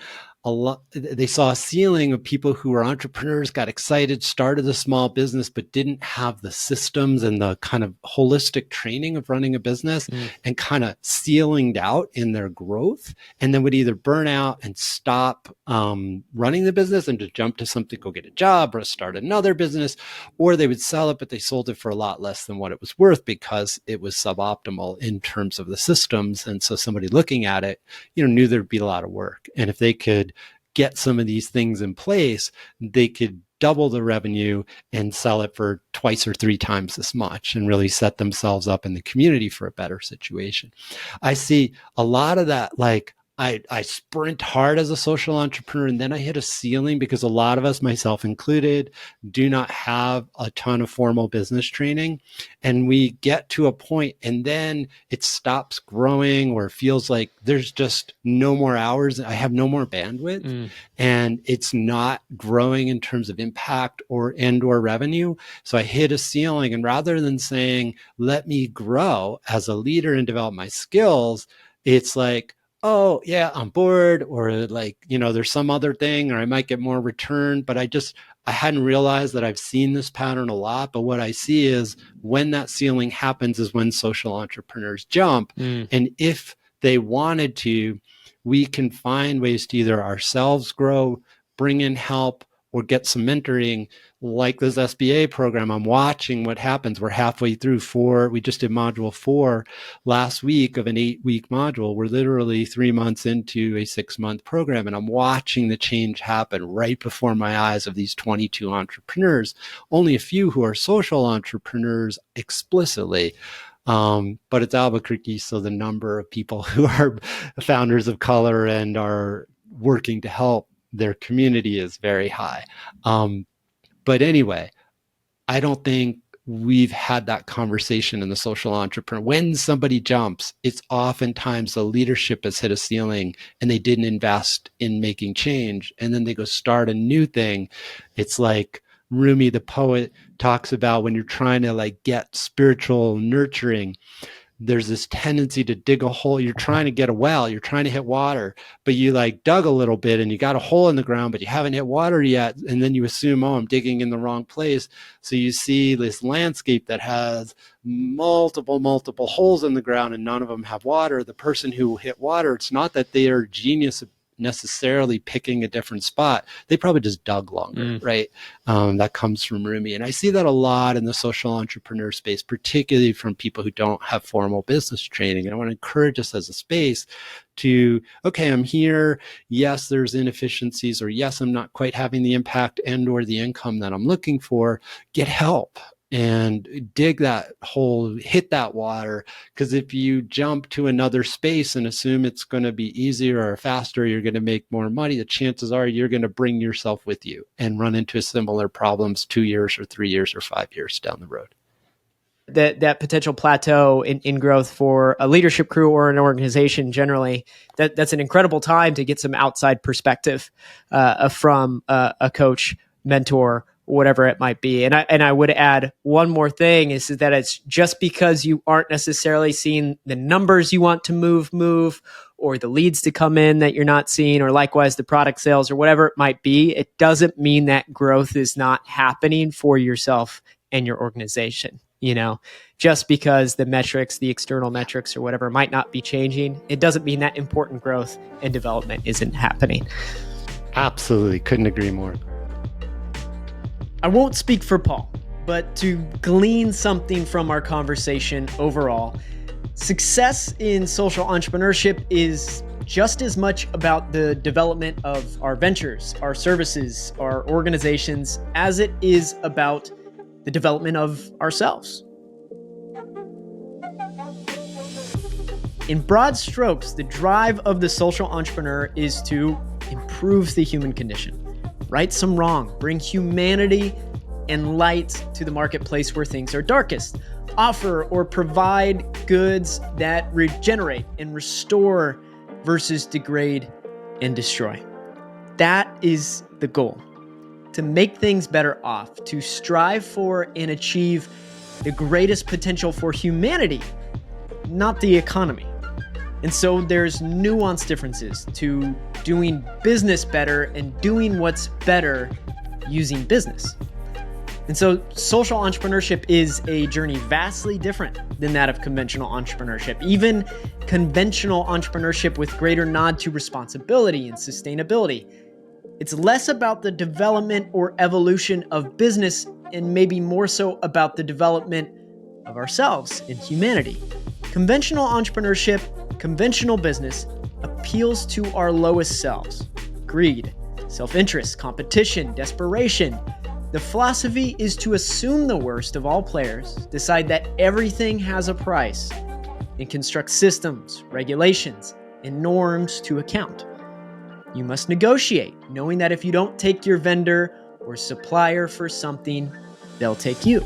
They saw a ceiling of people who were entrepreneurs, got excited, started a small business, but didn't have the systems and the kind of holistic training of running a business, and kind of ceilinged out in their growth, and then would either burn out and stop running the business and just jump to something, go get a job or start another business, or they would sell it, but they sold it for a lot less than what it was worth because it was suboptimal in terms of the systems. And so somebody looking at it, knew there'd be a lot of work. And if they could get some of these things in place, they could double the revenue and sell it for 2 or 3 times as much and really set themselves up in the community for a better situation. I see a lot of that, like I sprint hard as a social entrepreneur, and then I hit a ceiling because a lot of us, myself included, do not have a ton of formal business training. And we get to a point and then it stops growing, or feels like there's just no more hours. I have no more bandwidth, and it's not growing in terms of impact or revenue. So I hit a ceiling, and rather than saying, let me grow as a leader and develop my skills, it's like, oh yeah, I'm bored, or like, there's some other thing, or I might get more return, but I hadn't realized that I've seen this pattern a lot. But what I see is when that ceiling happens is when social entrepreneurs jump. Mm. And if they wanted to, we can find ways to either ourselves grow, bring in help, or get some mentoring like this SBA program. I'm watching what happens. We're halfway through we just did module 4 last week of an 8-week module. We're literally 3 months into a 6-month program, and I'm watching the change happen right before my eyes of these 22 entrepreneurs. Only a few who are social entrepreneurs explicitly. But it's Albuquerque, so the number of people who are founders of color and are working to help their community is very high. But anyway, I don't think we've had that conversation in the social entrepreneur. When somebody jumps, it's oftentimes the leadership has hit a ceiling and they didn't invest in making change. And then they go start a new thing. It's like Rumi, the poet, talks about when you're trying to like get spiritual nurturing, there's this tendency to dig a hole. You're trying to get a well, you're trying to hit water, but you like dug a little bit and you got a hole in the ground, but you haven't hit water yet. And then you assume, oh, I'm digging in the wrong place. So you see this landscape that has multiple holes in the ground and none of them have water. The person who hit water, it's not that they are genius necessarily picking a different spot. They probably just dug longer, right? That comes from Rumi. And I see that a lot in the social entrepreneur space, particularly from people who don't have formal business training. And I want to encourage us as a space to, okay, I'm here. Yes, there's inefficiencies, or yes, I'm not quite having the impact and or the income that I'm looking for. Get help and dig that hole, hit that water. Because if you jump to another space and assume it's going to be easier or faster, you're going to make more money, the chances are you're going to bring yourself with you and run into similar problems 2 years or 3 years or 5 years down the road. That potential plateau in growth for a leadership crew or an organization generally, that's an incredible time to get some outside perspective from a coach, mentor, whatever it might be. And I would add one more thing is that it's just because you aren't necessarily seeing the numbers you want to move, or the leads to come in that you're not seeing, or likewise the product sales or whatever it might be, it doesn't mean that growth is not happening for yourself and your organization. Just because the metrics, the external metrics or whatever might not be changing, it doesn't mean that important growth and development isn't happening. Absolutely. Couldn't agree more. I won't speak for Paul, but to glean something from our conversation overall, success in social entrepreneurship is just as much about the development of our ventures, our services, our organizations, as it is about the development of ourselves. In broad strokes, the drive of the social entrepreneur is to improve the human condition, right some wrong, bring humanity and light to the marketplace where things are darkest, offer or provide goods that regenerate and restore versus degrade and destroy. That is the goal. To make things better off, to strive for and achieve the greatest potential for humanity, not the economy. And so there's nuanced differences to doing business better and doing what's better using business. And so social entrepreneurship is a journey vastly different than that of conventional entrepreneurship. Even conventional entrepreneurship with greater nod to responsibility and sustainability. It's less about the development or evolution of business and maybe more so about the development of ourselves and humanity. Conventional entrepreneurship, conventional business appeals to our lowest selves. Greed, self-interest, competition, desperation. The philosophy is to assume the worst of all players, decide that everything has a price, and construct systems, regulations, and norms to account. You must negotiate, knowing that if you don't take your vendor or supplier for something, they'll take you.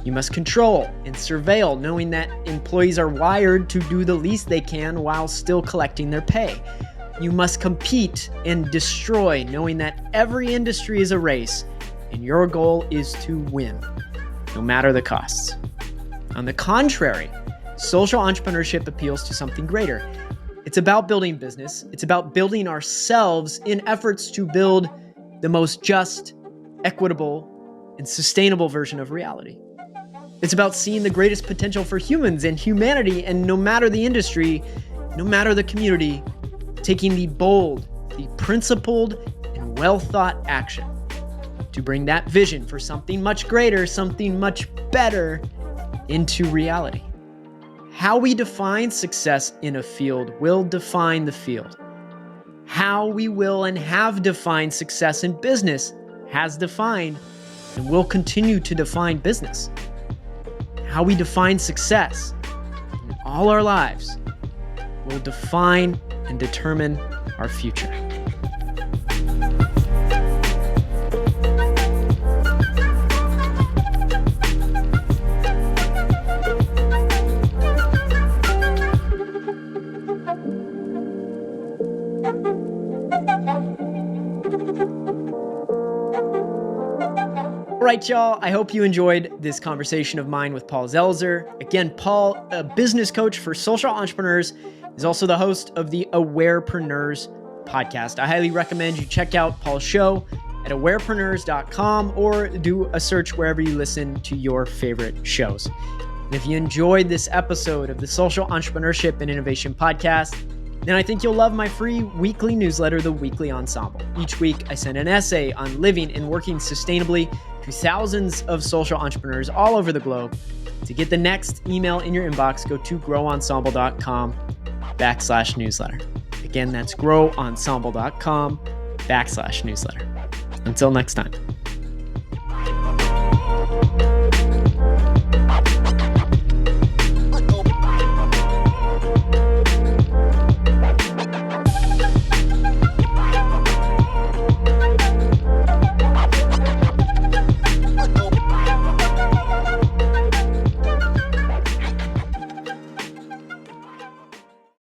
You must control and surveil, knowing that employees are wired to do the least they can while still collecting their pay. You must compete and destroy, knowing that every industry is a race, and your goal is to win, no matter the costs. On the contrary, social entrepreneurship appeals to something greater. It's about building business. It's about building ourselves in efforts to build the most just, equitable, and sustainable version of reality. It's about seeing the greatest potential for humans and humanity, and no matter the industry, no matter the community, taking the bold, the principled, and well-thought action to bring that vision for something much greater, something much better into reality. How we define success in a field will define the field. How we will and have defined success in business has defined and will continue to define business. How we define success in all our lives will define and determine our future. All right, y'all. I hope you enjoyed this conversation of mine with Paul Zelizer. Again, Paul, a business coach for social entrepreneurs, is also the host of the Awarepreneurs Podcast. I highly recommend you check out Paul's show at awarepreneurs.com or do a search wherever you listen to your favorite shows. And if you enjoyed this episode of the Social Entrepreneurship and Innovation Podcast, then I think you'll love my free weekly newsletter, The Weekly Ensemble. Each week, I send an essay on living and working sustainably to thousands of social entrepreneurs all over the globe. To get the next email in your inbox, go to growensemble.com/newsletter. Again, that's growensemble.com/newsletter. Until next time.